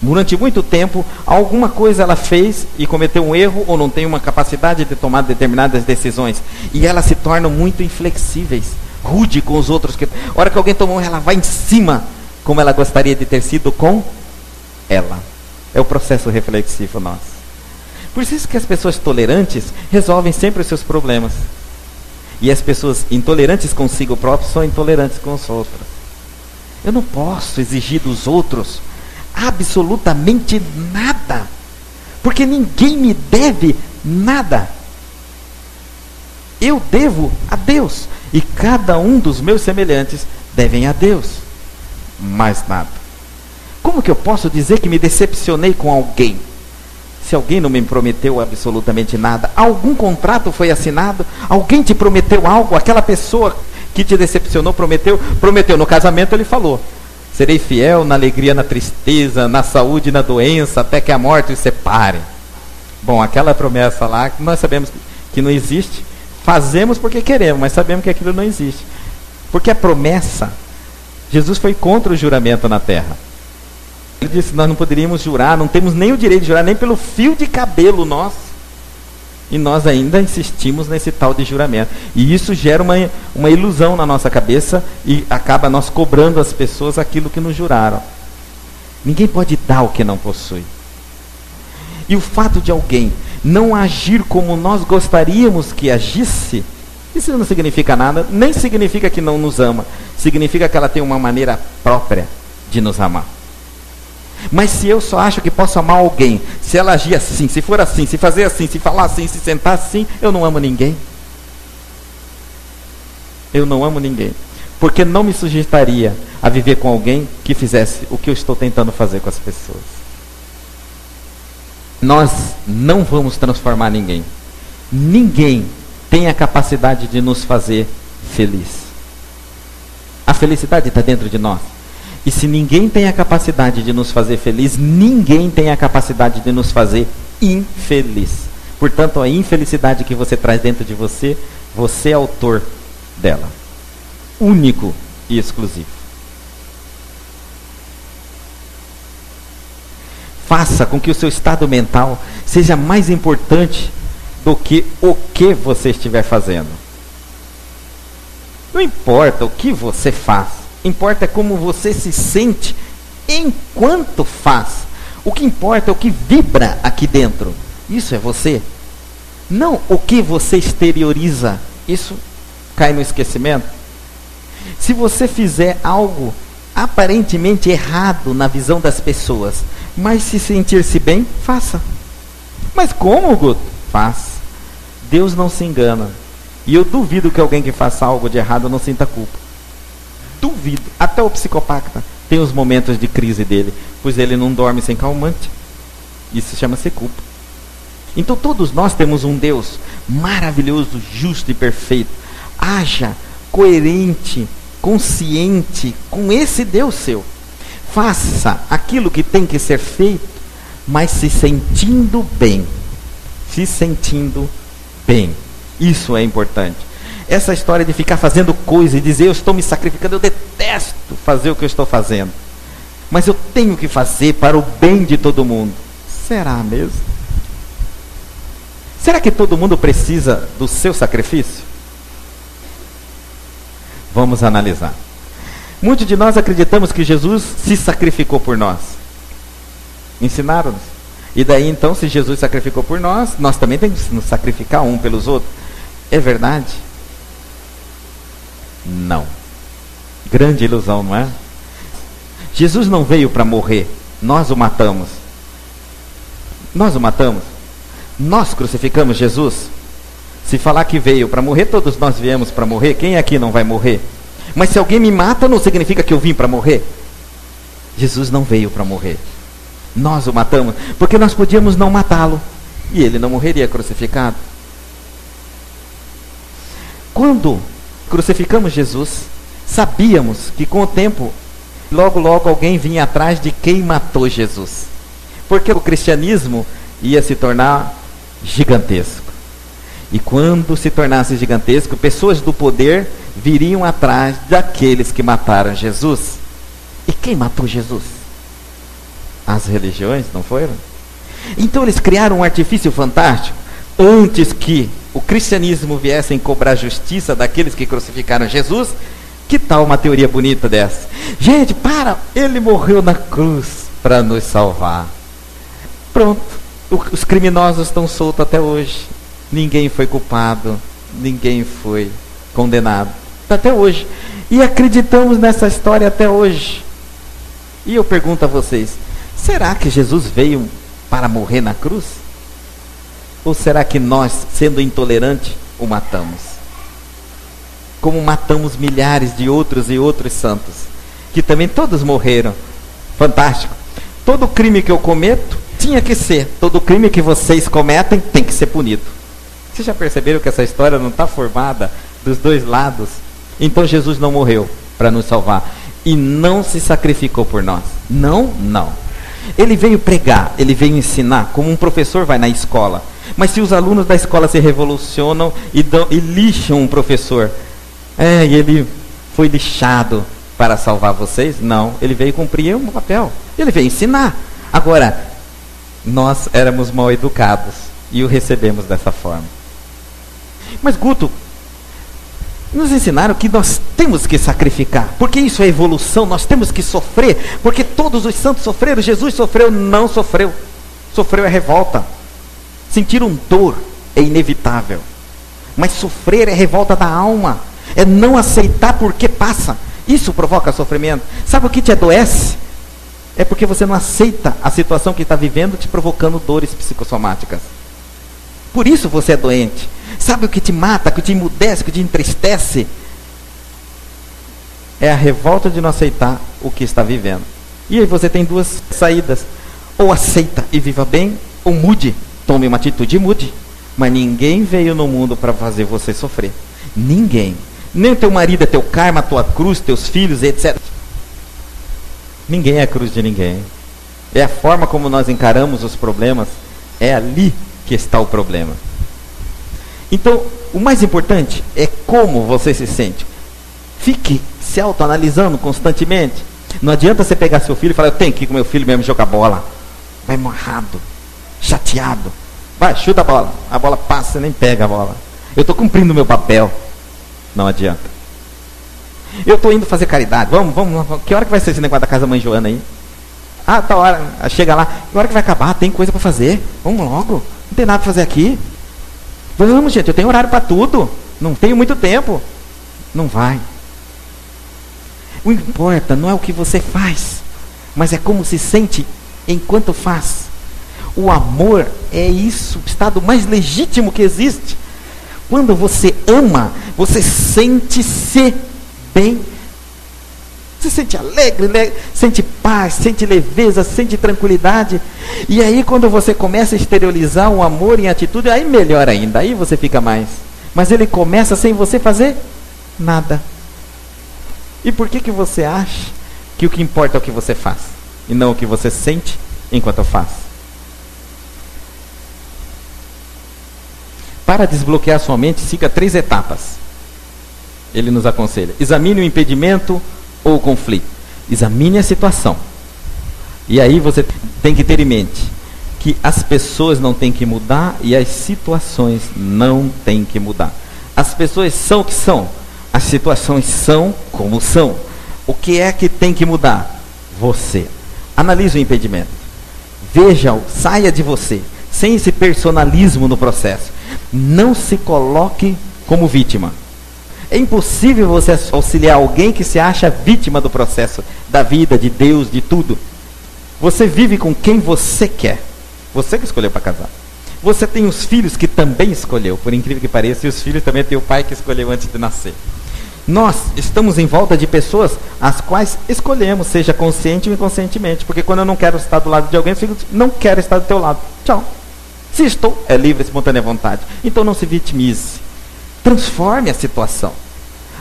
Durante muito tempo, alguma coisa ela fez e cometeu um erro ou não tem uma capacidade de tomar determinadas decisões. E elas se tornam muito inflexíveis, rude com os outros. A hora que alguém tomou, ela vai em cima, como ela gostaria de ter sido com ela. É o processo reflexivo nosso. Por isso que as pessoas tolerantes resolvem sempre os seus problemas. E as pessoas intolerantes consigo próprias são intolerantes com os outros. Eu não posso exigir dos outros absolutamente nada, porque ninguém me deve nada. Eu devo a Deus, e cada um dos meus semelhantes devem a Deus, mais nada. Como que eu posso dizer que me decepcionei com alguém, se alguém não me prometeu absolutamente nada? Algum contrato foi assinado? Alguém te prometeu algo? Aquela pessoa que te decepcionou prometeu no casamento, ele falou: serei fiel na alegria, na tristeza, na saúde e na doença, até que a morte os separe. Bom, aquela promessa lá, nós sabemos que não existe. Fazemos porque queremos, mas sabemos que aquilo não existe. Porque a promessa, Jesus foi contra o juramento na terra. Ele disse: nós não poderíamos jurar, não temos nem o direito de jurar, nem pelo fio de cabelo nosso. E nós ainda insistimos nesse tal de juramento. E isso gera uma ilusão na nossa cabeça e acaba nós cobrando as pessoas aquilo que nos juraram. Ninguém pode dar o que não possui. E o fato de alguém não agir como nós gostaríamos que agisse, isso não significa nada, nem significa que não nos ama. Significa que ela tem uma maneira própria de nos amar. Mas se eu só acho que posso amar alguém, se ela agir assim, se for assim, se fazer assim, se falar assim, se sentar assim, eu não amo ninguém. Eu não amo ninguém. Porque não me sujeitaria a viver com alguém que fizesse o que eu estou tentando fazer com as pessoas. Nós não vamos transformar ninguém. Ninguém tem a capacidade de nos fazer feliz. A felicidade está dentro de nós. E se ninguém tem a capacidade de nos fazer feliz, ninguém tem a capacidade de nos fazer infeliz. Portanto, a infelicidade que você traz dentro de você, você é autor dela. Único e exclusivo. Faça com que o seu estado mental seja mais importante do que o que você estiver fazendo. Não importa o que você faz. Importa como você se sente enquanto faz. O que importa é o que vibra aqui dentro. Isso é você. Não o que você exterioriza. Isso cai no esquecimento. Se você fizer algo aparentemente errado na visão das pessoas, mas se sentir-se bem, faça. Mas como, Guto? Faz. Deus não se engana. E eu duvido que alguém que faça algo de errado não sinta culpa. Duvido. Até o psicopata tem os momentos de crise dele, pois ele não dorme sem calmante. Isso chama-se culpa. Então todos nós temos um Deus maravilhoso, justo e perfeito. Haja coerente, consciente com esse Deus seu. Faça aquilo que tem que ser feito, mas se sentindo bem. Se sentindo bem. Isso é importante. Essa história de ficar fazendo coisa e dizer eu estou me sacrificando, eu detesto fazer o que eu estou fazendo. Mas eu tenho que fazer para o bem de todo mundo. Será mesmo? Será que todo mundo precisa do seu sacrifício? Vamos analisar. Muitos de nós acreditamos que Jesus se sacrificou por nós. Ensinaram-nos. E daí então, se Jesus sacrificou por nós, nós também temos que nos sacrificar um pelos outros. É verdade? Não. Grande ilusão, não é? Jesus não veio para morrer. Nós o matamos. Nós o matamos. Nós crucificamos Jesus. Se falar que veio para morrer, todos nós viemos para morrer. Quem aqui não vai morrer? Mas se alguém me mata, não significa que eu vim para morrer. Jesus não veio para morrer. Nós o matamos, porque nós podíamos não matá-lo. E ele não morreria crucificado. Quando crucificamos Jesus, sabíamos que com o tempo, logo alguém vinha atrás de quem matou Jesus. Porque o cristianismo ia se tornar gigantesco. E quando se tornasse gigantesco, pessoas do poder viriam atrás daqueles que mataram Jesus. E quem matou Jesus? As religiões, não foram? Então eles criaram um artifício fantástico. Antes que o cristianismo viesse cobrar justiça daqueles que crucificaram Jesus, que tal uma teoria bonita dessa? Gente, ele morreu na cruz para nos salvar. Pronto, os criminosos estão soltos até hoje. Ninguém foi culpado, ninguém foi condenado. Até hoje. E acreditamos nessa história até hoje. E eu pergunto a vocês, será que Jesus veio para morrer na cruz? Ou será que nós, sendo intolerantes, o matamos? Como matamos milhares de outros e outros santos, que também todos morreram. Fantástico. Todo crime que eu cometo, tinha que ser. Todo crime que vocês cometem, tem que ser punido. Vocês já perceberam que essa história não está formada dos dois lados? Então Jesus não morreu para nos salvar. E não se sacrificou por nós. Não. Ele veio pregar, ele veio ensinar, como um professor vai na escola. Mas se os alunos da escola se revolucionam e lixam um professor, e ele foi lixado, para salvar vocês? Não, ele veio cumprir um papel. Ele veio ensinar. Agora, nós éramos mal educados e o recebemos dessa forma. Mas Guto, nos ensinaram que nós temos que sacrificar, porque isso é evolução, nós temos que sofrer, porque todos os santos sofreram, Jesus sofreu, não sofreu. Sofreu é revolta. Sentir dor é inevitável, mas sofrer é revolta da alma, é não aceitar porque passa. Isso provoca sofrimento. Sabe o que te adoece? É porque você não aceita a situação que está vivendo, te provocando dores psicossomáticas. Por isso você é doente. Sabe o que te mata, que te emudece, que te entristece? É a revolta de não aceitar o que está vivendo. E aí você tem duas saídas. Ou aceita e viva bem, ou mude. Tome uma atitude e mude. Mas ninguém veio no mundo para fazer você sofrer. Ninguém. Nem o teu marido é teu karma, tua cruz, teus filhos, etc. Ninguém é a cruz de ninguém. É a forma como nós encaramos os problemas. É ali que está o problema. Então, o mais importante é como você se sente. Fique se autoanalisando constantemente. Não adianta você pegar seu filho e falar, eu tenho que ir com meu filho mesmo jogar bola. Vai amarrado, chateado. Vai, chuta a bola passa, você nem pega a bola. Eu estou cumprindo o meu papel. Não adianta. Eu estou indo fazer caridade. Vamos. Que hora que vai ser esse negócio da casa mãe Joana aí? Ah, tá hora. Chega lá. Que hora que vai acabar? Tem coisa para fazer. Vamos logo. Não tem nada para fazer aqui. Vamos, gente. Eu tenho horário para tudo. Não tenho muito tempo. Não vai. O que importa não é o que você faz, mas é como se sente enquanto faz. O amor é isso, o estado mais legítimo que existe. Quando você ama, você sente-se bem. Você sente alegre, sente paz, sente leveza, sente tranquilidade. E aí quando você começa a exteriorizar o amor em atitude, aí melhor ainda, aí você fica mais. Mas ele começa sem você fazer nada. E por que você acha que o que importa é o que você faz, e não o que você sente enquanto faz? Para desbloquear sua mente, siga 3 etapas. Ele nos aconselha. Examine o impedimento ou o conflito. Examine a situação. E aí você tem que ter em mente que as pessoas não têm que mudar e as situações não têm que mudar. As pessoas são o que são. As situações são como são. O que é que tem que mudar? Você. Analise o impedimento. Veja-o, saia de você. Sem esse personalismo no processo. Não se coloque como vítima. É impossível você auxiliar alguém que se acha vítima do processo, da vida, de Deus, de tudo. Você vive com quem você quer. Você que escolheu para casar. Você tem os filhos que também escolheu, por incrível que pareça, e os filhos também têm o pai que escolheu antes de nascer. Nós estamos em volta de pessoas as quais escolhemos, seja consciente ou inconscientemente. Porque quando eu não quero estar do lado de alguém, eu fico, não quero estar do teu lado. Tchau. Se estou, é livre, espontânea vontade. Então não se vitimize. Transforme a situação.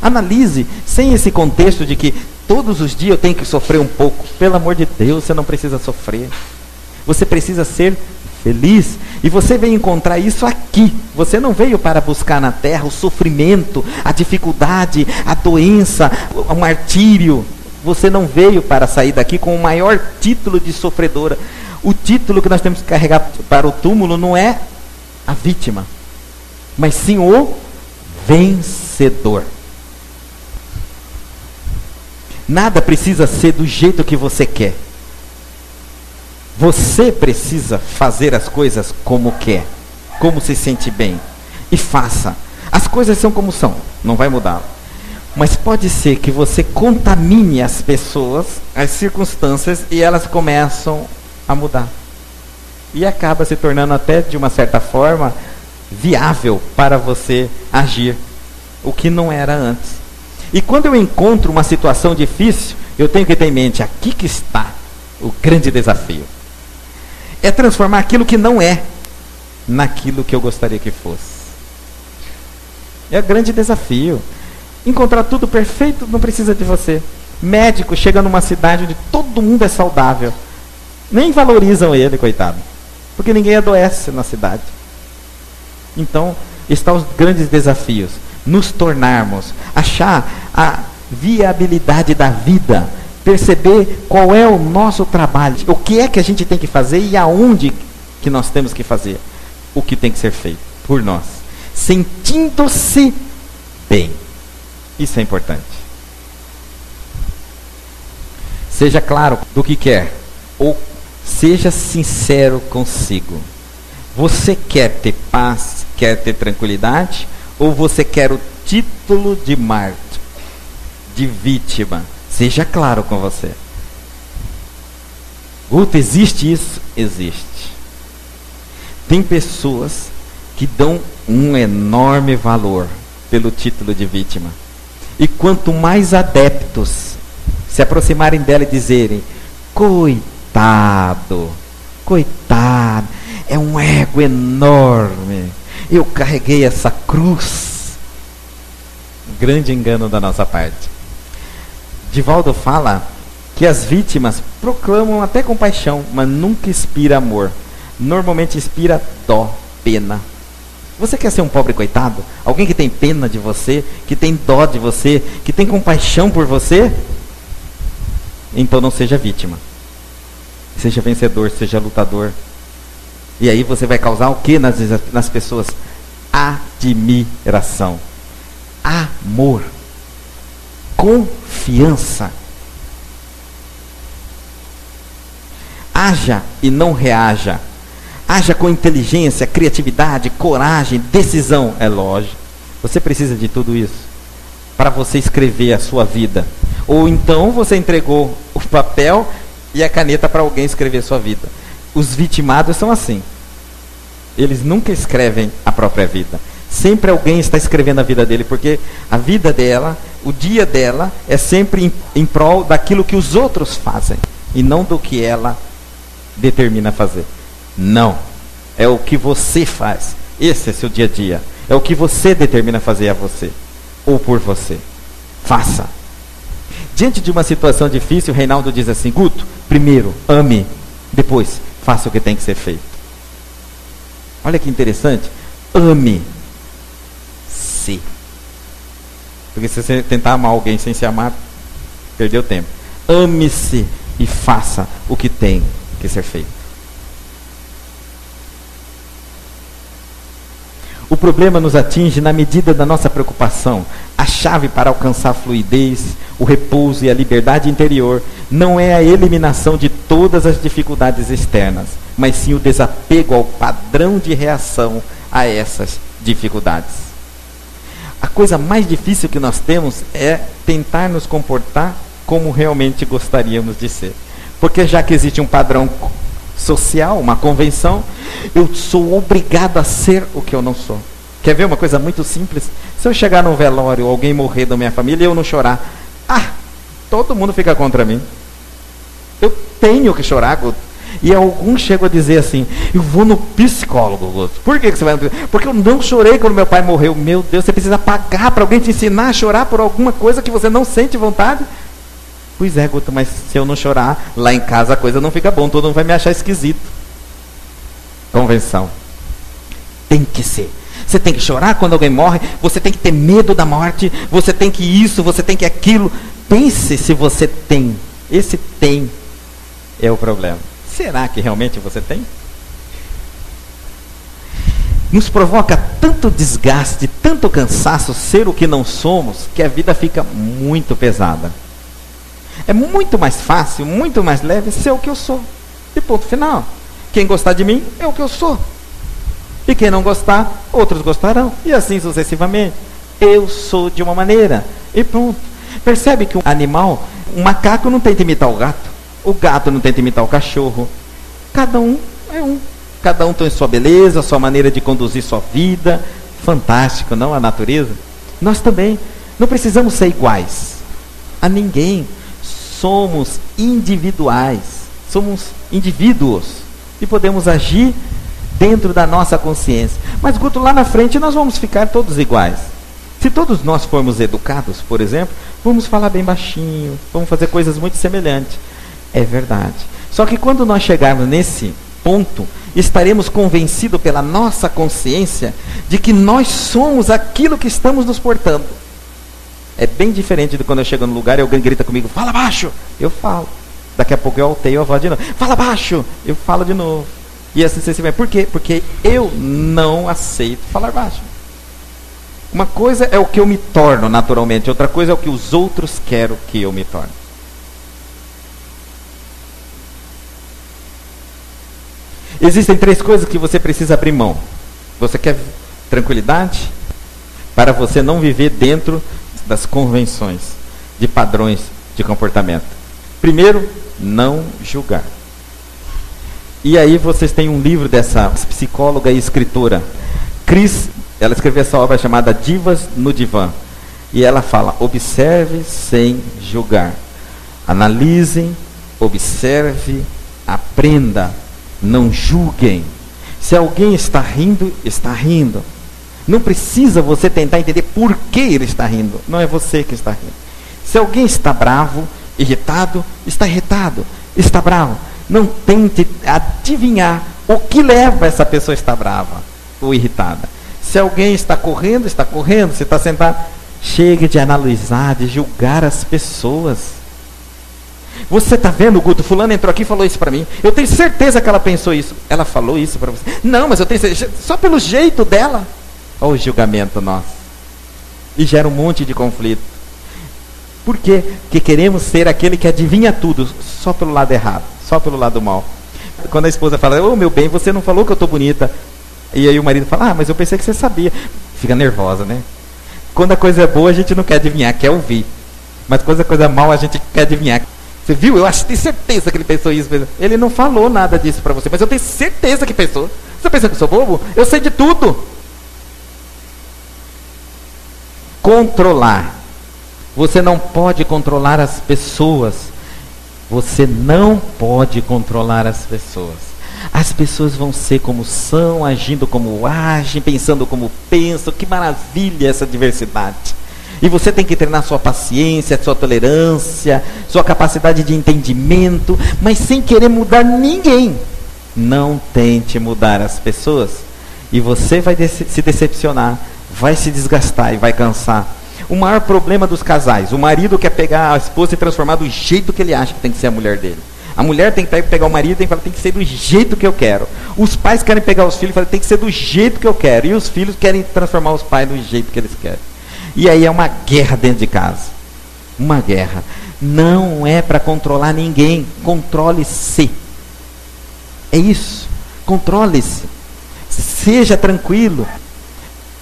Analise, sem esse contexto de que todos os dias eu tenho que sofrer um pouco. Pelo amor de Deus, você não precisa sofrer. Você precisa ser feliz. E você veio encontrar isso aqui. Você não veio para buscar na terra o sofrimento, a dificuldade, a doença, o martírio. Você não veio para sair daqui com o maior título de sofredora. O título que nós temos que carregar para o túmulo não é a vítima, mas sim o vencedor. Nada precisa ser do jeito que você quer. Você precisa fazer as coisas como quer, como se sente bem. E faça. As coisas são como são, não vai mudar. Mas pode ser que você contamine as pessoas, as circunstâncias, e elas começam a mudar. E acaba se tornando até, de uma certa forma, viável para você agir, o que não era antes. E quando eu encontro uma situação difícil, eu tenho que ter em mente, aqui que está o grande desafio. É transformar aquilo que não é, naquilo que eu gostaria que fosse. É o grande desafio. Encontrar tudo perfeito não precisa de você. Médico chega numa cidade onde todo mundo é saudável. Nem valorizam ele, coitado. Porque ninguém adoece na cidade. Então, estão os grandes desafios. Nos tornarmos, achar viabilidade da vida, perceber qual é o nosso trabalho, o que é que a gente tem que fazer e aonde que nós temos que fazer o que tem que ser feito por nós, sentindo-se bem. Isso é importante. Seja claro do que quer, ou seja sincero consigo. Você quer ter paz, quer ter tranquilidade, ou você quer o título de mártir, de vítima? Seja claro com você. Guto, existe isso? Existe. Tem pessoas que dão um enorme valor pelo título de vítima. E quanto mais adeptos se aproximarem dela e dizerem: coitado, coitado, é um ego enorme, eu carreguei essa cruz. Grande engano da nossa parte. Divaldo fala que as vítimas proclamam até compaixão, mas nunca inspira amor. Normalmente inspira dó, pena. Você quer ser um pobre coitado? Alguém que tem pena de você, que tem dó de você, que tem compaixão por você? Então não seja vítima. Seja vencedor, seja lutador. E aí você vai causar o que nas pessoas? Admiração, amor, confiança. Haja e não reaja. Haja com inteligência, criatividade, coragem, decisão. É lógico. Você precisa de tudo isso para você escrever a sua vida. Ou então você entregou o papel e a caneta para alguém escrever a sua vida. Os vitimados são assim. Eles nunca escrevem a própria vida. Sempre alguém está escrevendo a vida dele, porque a vida dela, o dia dela, é sempre em prol daquilo que os outros fazem, e não do que ela determina fazer. Não. É o que você faz. Esse é seu dia a dia. É o que você determina fazer a você, ou por você. Faça. Diante de uma situação difícil, Reinaldo diz assim: Guto, primeiro, ame. Depois, faça o que tem que ser feito. Olha que interessante. Ame-se. Porque se você tentar amar alguém sem se amar, perdeu tempo. Ame-se e faça o que tem que ser feito. O problema nos atinge na medida da nossa preocupação. A chave para alcançar a fluidez, o repouso e a liberdade interior não é a eliminação de todas as dificuldades externas, mas sim o desapego ao padrão de reação a essas dificuldades. A coisa mais difícil que nós temos é tentar nos comportar como realmente gostaríamos de ser. Porque já que existe um padrão social, uma convenção, eu sou obrigado a ser o que eu não sou. Quer ver uma coisa muito simples? Se eu chegar num velório, alguém morrer da minha família e eu não chorar, todo mundo fica contra mim. Eu tenho que chorar, Guto. E alguns chegam a dizer assim: eu vou no psicólogo, Guto. Por que você vai no psicólogo? Porque eu não chorei quando meu pai morreu. Meu Deus, você precisa pagar para alguém te ensinar a chorar por alguma coisa que você não sente vontade? Pois é, Guto, mas se eu não chorar, lá em casa a coisa não fica bom, todo mundo vai me achar esquisito. Convenção. Tem que ser. Você tem que chorar quando alguém morre, você tem que ter medo da morte, você tem que isso, você tem que aquilo. Pense se você tem. Esse tem é o problema. Será que realmente você tem? Nos provoca tanto desgaste, tanto cansaço ser o que não somos, que a vida fica muito pesada. É muito mais fácil, muito mais leve ser o que eu sou. E ponto final. Quem gostar de mim é o que eu sou. E quem não gostar, outros gostarão. E assim sucessivamente. Eu sou de uma maneira. E pronto. Percebe que um animal, um macaco não tenta imitar o gato. O gato não tenta imitar o cachorro. Cada um é um. Cada um tem sua beleza, sua maneira de conduzir sua vida. Fantástico, não? A natureza. Nós também. Não precisamos ser iguais a ninguém. Somos individuais, somos indivíduos e podemos agir dentro da nossa consciência. Mas, Guto, lá na frente nós vamos ficar todos iguais. Se todos nós formos educados, por exemplo, vamos falar bem baixinho, vamos fazer coisas muito semelhantes. É verdade. Só que quando nós chegarmos nesse ponto, estaremos convencidos pela nossa consciência de que nós somos aquilo que estamos nos portando. É bem diferente de quando eu chego no lugar e alguém grita comigo, fala baixo, eu falo. Daqui a pouco eu alteio a voz de novo, fala baixo, eu falo de novo. E assim você vai. Por quê? Porque eu não aceito falar baixo. Uma coisa é o que eu me torno naturalmente, outra coisa é o que os outros querem que eu me torne. Existem 3 coisas que você precisa abrir mão. Você quer tranquilidade? Para você não viver dentro das convenções, de padrões de comportamento. Primeiro, não julgar. E aí vocês têm um livro dessa psicóloga e escritora, Cris, ela escreveu essa obra chamada Divas no Divã. E ela fala, observe sem julgar. Analisem, observe, aprenda. Não julguem. Se alguém está rindo, está rindo. Não precisa você tentar entender por que ele está rindo. Não é você que está rindo. Se alguém está bravo, irritado, está bravo. Não tente adivinhar o que leva essa pessoa a estar brava ou irritada. Se alguém está correndo, se está sentado. Chegue de analisar, de julgar as pessoas. Você está vendo, Guto? Fulano entrou aqui e falou isso para mim. Eu tenho certeza que ela pensou isso. Ela falou isso para você. Não, mas eu tenho certeza. Só pelo jeito dela. Olha o julgamento nosso. E gera um monte de conflito. Por quê? Porque queremos ser aquele que adivinha tudo. Só pelo lado errado. Só pelo lado mal. Quando a esposa fala, ô meu bem, você não falou que eu estou bonita. E aí o marido fala, mas eu pensei que você sabia. Fica nervosa, né? Quando a coisa é boa, a gente não quer adivinhar, quer ouvir. Mas quando a coisa é mal, a gente quer adivinhar. Você viu? Eu acho que tenho certeza que ele pensou isso. Ele não falou nada disso para você, mas eu tenho certeza que pensou. Você pensa que eu sou bobo? Eu sei de tudo. Controlar. Você não pode controlar as pessoas. Você não pode controlar as pessoas. As pessoas vão ser como são, agindo como agem, pensando como pensam. Que maravilha essa diversidade. E você tem que treinar sua paciência, sua tolerância, sua capacidade de entendimento, mas sem querer mudar ninguém. Não tente mudar as pessoas. E você vai se decepcionar, vai se desgastar e vai cansar. O maior problema dos casais, o marido quer pegar a esposa e transformar do jeito que ele acha que tem que ser a mulher dele. A mulher tem que pegar o marido e falar, tem que ser do jeito que eu quero. Os pais querem pegar os filhos e falar, tem que ser do jeito que eu quero. E os filhos querem transformar os pais do jeito que eles querem. E aí é uma guerra dentro de casa. Uma guerra. Não é para controlar ninguém. Controle-se. É isso. Controle-se. Seja tranquilo.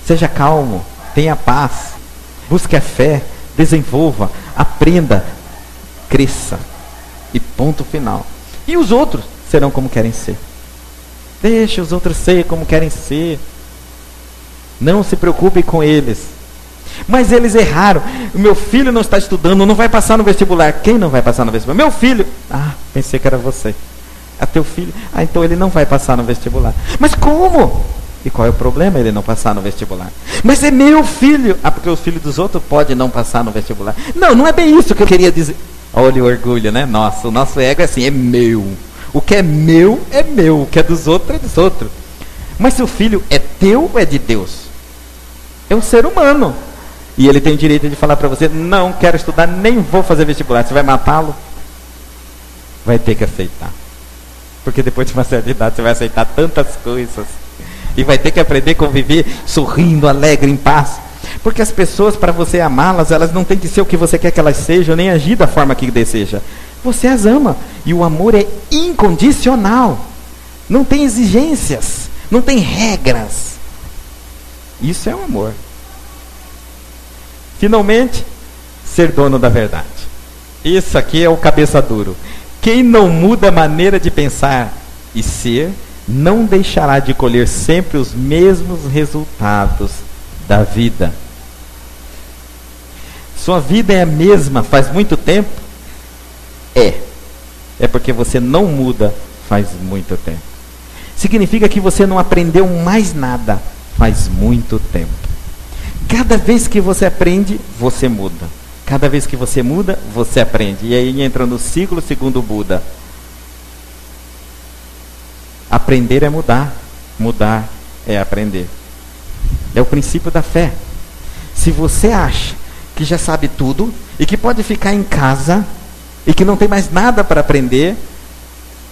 Seja calmo. Tenha paz. Busque a fé. Desenvolva. Aprenda. Cresça. E ponto final. E os outros serão como querem ser. Deixe os outros ser como querem ser. Não se preocupe com eles. Mas eles erraram. O meu filho não está estudando, não vai passar no vestibular. Quem não vai passar no vestibular? Meu filho. Ah, pensei que era você. É teu filho. Ah, então ele não vai passar no vestibular. Mas como? E qual é o problema ele não passar no vestibular? Mas é meu filho. Ah, porque o filho dos outros pode não passar no vestibular. Não, não é bem isso que eu queria dizer. Olha o orgulho, né? Nossa, o nosso ego é assim, é meu. O que é meu, é meu. O que é dos outros, é dos outros. Mas se o filho é teu ou é de Deus? É um ser humano. E ele tem o direito de falar para você, não quero estudar, nem vou fazer vestibular. Você vai matá-lo? Vai ter que aceitar. Porque depois de uma certa idade você vai aceitar tantas coisas. E vai ter que aprender a conviver sorrindo, alegre, em paz. Porque as pessoas, para você amá-las, elas não têm que ser o que você quer que elas sejam, nem agir da forma que deseja. Você as ama. E o amor é incondicional. Não tem exigências. Não tem regras. Isso é o amor. Finalmente, ser dono da verdade. Isso aqui é o cabeça duro. Quem não muda a maneira de pensar e ser, não deixará de colher sempre os mesmos resultados da vida. Sua vida é a mesma faz muito tempo? É porque você não muda faz muito tempo. Significa que você não aprendeu mais nada faz muito tempo. Cada vez que você aprende, você muda. Cada vez que você muda, você aprende. E aí entra no ciclo segundo Buda. Aprender é mudar. Mudar é aprender. É o princípio da fé. Se você acha que já sabe tudo e que pode ficar em casa e que não tem mais nada para aprender,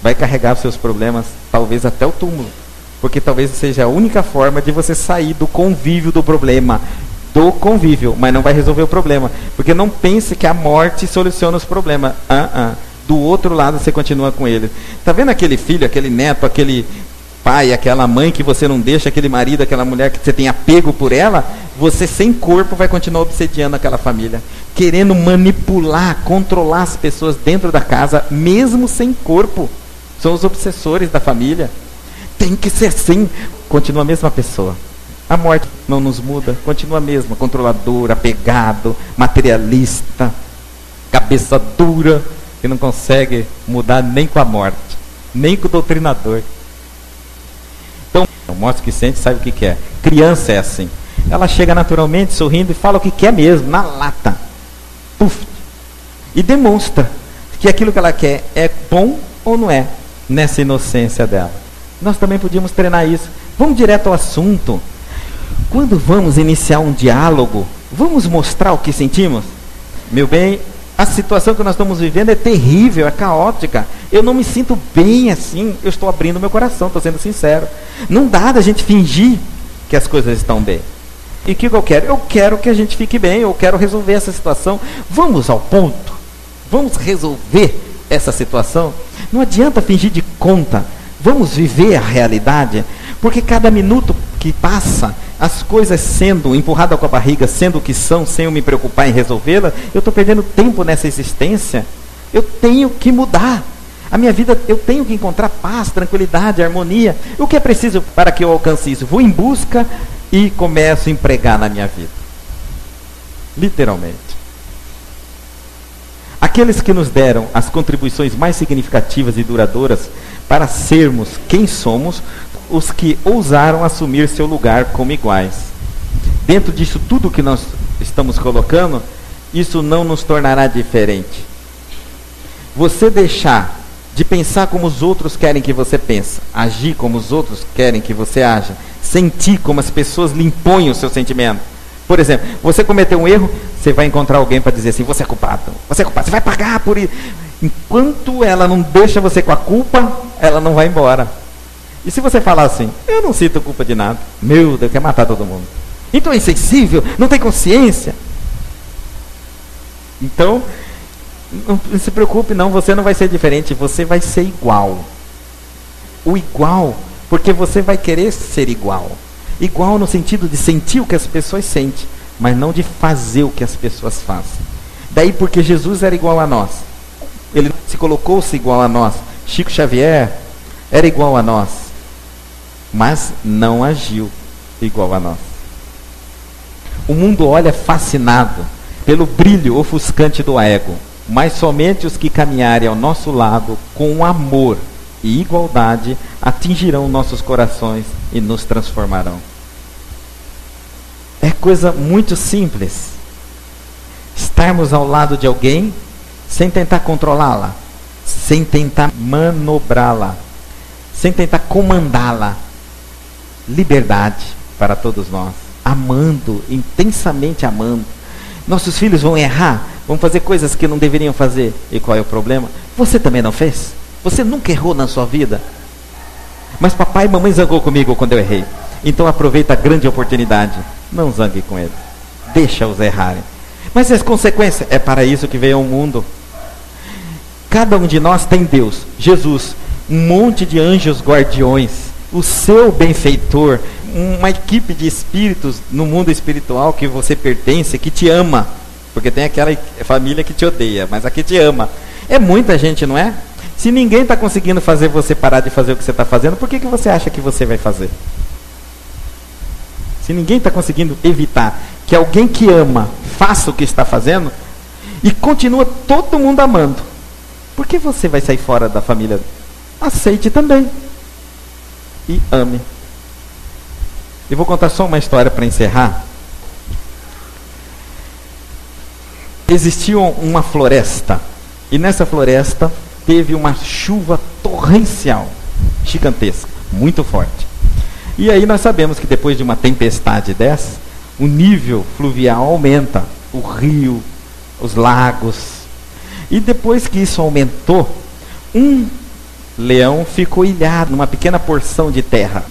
vai carregar os seus problemas talvez até o túmulo. Porque talvez seja a única forma de você sair do convívio do problema. Do convívio, mas não vai resolver o problema. Porque não pense que a morte soluciona os problemas. Do outro lado você continua com ele. Está vendo aquele filho, aquele neto, aquele pai, aquela mãe que você não deixa, aquele marido, aquela mulher que você tem apego por ela? Você sem corpo vai continuar obsediando aquela família. Querendo manipular, controlar as pessoas dentro da casa, mesmo sem corpo. São os obsessores da família. Tem que ser assim. Continua a mesma pessoa. A morte não nos muda. Continua a mesma. Controlador, apegado, materialista, cabeça dura, que não consegue mudar nem com a morte, nem com o doutrinador. Então, o moço que sente sabe o que quer. Criança é assim. Ela chega naturalmente, sorrindo e fala o que quer mesmo, na lata. Puf. E demonstra que aquilo que ela quer é bom ou não é, nessa inocência dela. Nós também podíamos treinar isso. Vamos direto ao assunto. Quando vamos iniciar um diálogo, vamos mostrar o que sentimos? Meu bem, a situação que nós estamos vivendo é terrível, é caótica. Eu não me sinto bem assim. Eu estou abrindo meu coração, estou sendo sincero. Não dá da gente fingir que as coisas estão bem. E o que eu quero? Eu quero que a gente fique bem, eu quero resolver essa situação. Vamos ao ponto. Vamos resolver essa situação. Não adianta fingir de conta. Vamos viver a realidade. Porque cada minuto que passa, as coisas sendo empurradas com a barriga, sendo o que são, sem eu me preocupar em resolvê-la, eu estou perdendo tempo nessa existência. Eu tenho que mudar. A minha vida, eu tenho que encontrar paz, tranquilidade, harmonia. O que é preciso para que eu alcance isso? Vou em busca e começo a empregar na minha vida. Literalmente. Aqueles que nos deram as contribuições mais significativas e duradouras para sermos quem somos, os que ousaram assumir seu lugar como iguais. Dentro disso tudo que nós estamos colocando, isso não nos tornará diferente. Você deixar de pensar como os outros querem que você pense, agir como os outros querem que você haja, sentir como as pessoas lhe impõem o seu sentimento. Por exemplo, você cometeu um erro, você vai encontrar alguém para dizer assim, você é culpado, você vai pagar por isso. Enquanto ela não deixa você com a culpa, ela não vai embora. E se você falar assim, eu não sinto culpa de nada, meu Deus, quer matar todo mundo. Então é insensível, não tem consciência. Então, não se preocupe não, você não vai ser diferente, você vai ser igual. O igual, porque você vai querer ser igual. Igual no sentido de sentir o que as pessoas sentem, mas não de fazer o que as pessoas fazem. Daí porque Jesus era igual a nós. Ele se colocou-se igual a nós. Chico Xavier era igual a nós, mas não agiu igual a nós. O mundo olha fascinado pelo brilho ofuscante do ego, mas somente os que caminharem ao nosso lado com amor e igualdade atingirão nossos corações e nos transformarão. É coisa muito simples. Estarmos ao lado de alguém sem tentar controlá-la, sem tentar manobrá-la, sem tentar comandá-la. Liberdade para todos nós, amando, intensamente amando. Nossos filhos vão errar, vão fazer coisas que não deveriam fazer. E qual é o problema? Você também não fez? Você nunca errou na sua vida? Mas papai e mamãe zangou comigo quando eu errei. Então aproveita a grande oportunidade. Não zangue com eles. Deixa-os errarem. Mas as consequências, é para isso que veio ao mundo. Cada um de nós tem Deus, Jesus, um monte de anjos guardiões, o seu benfeitor, uma equipe de espíritos no mundo espiritual que você pertence, que te ama. Porque tem aquela família que te odeia, mas a que te ama. É muita gente, não é? Se ninguém está conseguindo fazer você parar de fazer o que você está fazendo, por que você acha que você vai fazer? Se ninguém está conseguindo evitar que alguém que ama faça o que está fazendo, e continua todo mundo amando, por que você vai sair fora da família? Aceite também. E ame. Eu vou contar só uma história para encerrar. Existia uma floresta, e nessa floresta teve uma chuva torrencial, gigantesca, muito forte. E aí nós sabemos que depois de uma tempestade dessa, o nível fluvial aumenta. o rio, os lagos. E depois que isso aumentou, um leão ficou ilhado numa pequena porção de terra.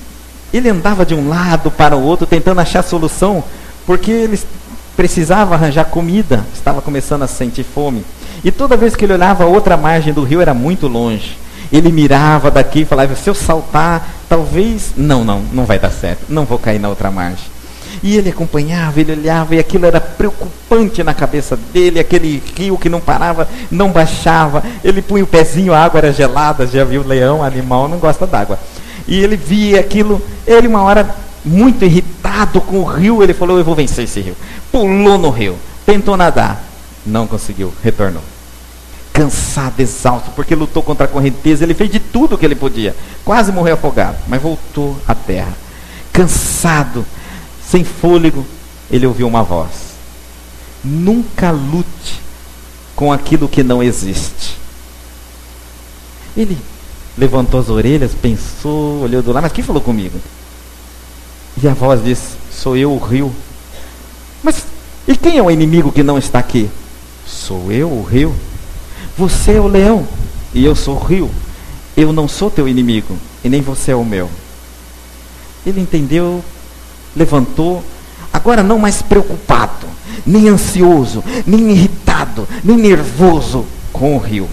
Ele andava de um lado para o outro tentando achar solução, porque ele precisava arranjar comida, estava começando a sentir fome. E toda vez que ele olhava a outra margem do rio era muito longe. Ele mirava daqui e falava, se eu saltar, talvez... Não vai dar certo, não vou cair na outra margem. E ele acompanhava, ele olhava, e aquilo era preocupante na cabeça dele, aquele rio que não parava, não baixava. Ele punha o pezinho, a água era gelada, já viu, leão, animal, não gosta d'água. E ele via aquilo, ele uma hora, muito irritado com o rio, ele falou, eu vou vencer esse rio. Pulou no rio, tentou nadar, não conseguiu, retornou. Cansado, exausto, porque lutou contra a correnteza, ele fez de tudo o que ele podia. Quase morreu afogado, mas voltou à terra. Cansado, sem fôlego, ele ouviu uma voz. Nunca lute com aquilo que não existe. Ele levantou as orelhas, pensou, olhou do lado, mas quem falou comigo? E a voz disse, sou eu, o rio. Mas e quem é o inimigo que não está aqui? Sou eu, o rio. Você é o leão e eu sou o rio. Eu não sou teu inimigo e nem você é o meu. Ele entendeu, levantou, agora não mais preocupado, nem ansioso, nem irritado, nem nervoso com o rio.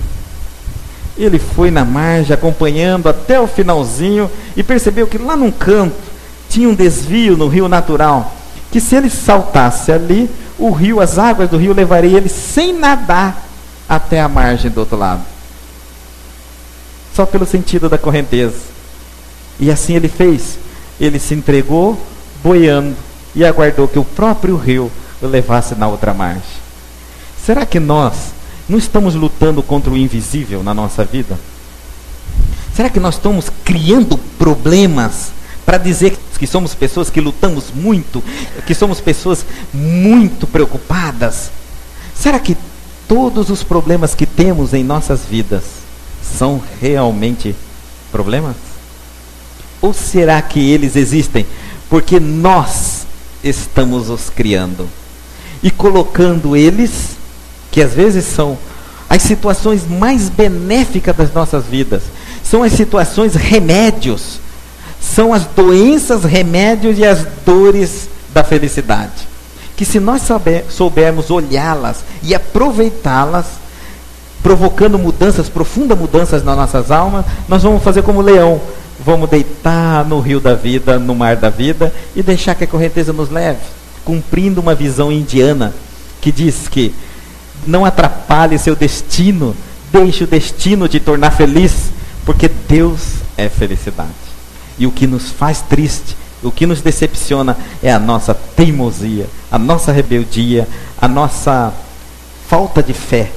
Ele foi na margem, acompanhando até o finalzinho e percebeu que lá num canto tinha um desvio no rio natural, que se ele saltasse ali, o rio, as águas do rio levariam ele sem nadar até a margem do outro lado. Só pelo sentido da correnteza. E assim ele fez. Ele se entregou boiando e aguardou que o próprio rio o levasse na outra margem. Será que nós não estamos lutando contra o invisível na nossa vida? Será que nós estamos criando problemas para dizer que somos pessoas que lutamos muito, que somos pessoas muito preocupadas? Será que todos os problemas que temos em nossas vidas são realmente problemas? Ou será que eles existem porque nós estamos os criando e colocando eles, que às vezes são as situações mais benéficas das nossas vidas, são as situações remédios, são as doenças remédios e as dores da felicidade, que se nós soubermos olhá-las e aproveitá-las, provocando mudanças, profundas mudanças nas nossas almas, nós vamos fazer como o leão, vamos deitar no rio da vida, no mar da vida, e deixar que a correnteza nos leve, cumprindo uma visão indiana, que diz que não atrapalhe seu destino, deixe o destino te tornar feliz, porque Deus é felicidade. E o que nos faz triste, o que nos decepciona é a nossa teimosia, a nossa rebeldia, a nossa falta de fé,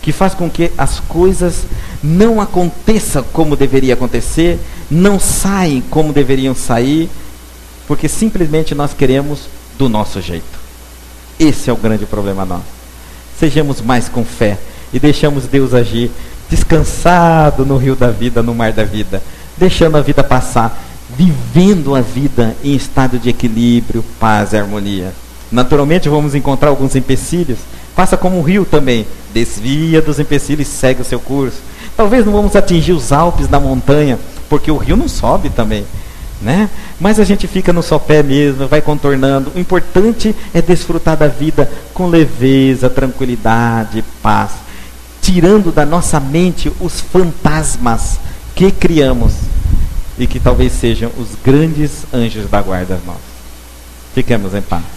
que faz com que as coisas não aconteçam como deveria acontecer, não saem como deveriam sair, porque simplesmente nós queremos do nosso jeito. Esse é o grande problema nosso. Sejamos mais com fé e deixamos Deus agir, descansado no rio da vida, no mar da vida, deixando a vida passar, vivendo a vida em estado de equilíbrio, paz e harmonia. Naturalmente vamos encontrar alguns empecilhos. Faça como o rio também, desvia dos empecilhos e segue o seu curso. Talvez não vamos atingir os Alpes da montanha, porque o rio não sobe também, né? Mas a gente fica no sopé mesmo, vai contornando. O importante é desfrutar da vida com leveza, tranquilidade, paz, tirando da nossa mente os fantasmas que criamos e que talvez sejam os grandes anjos da guarda nossos. Fiquemos em paz.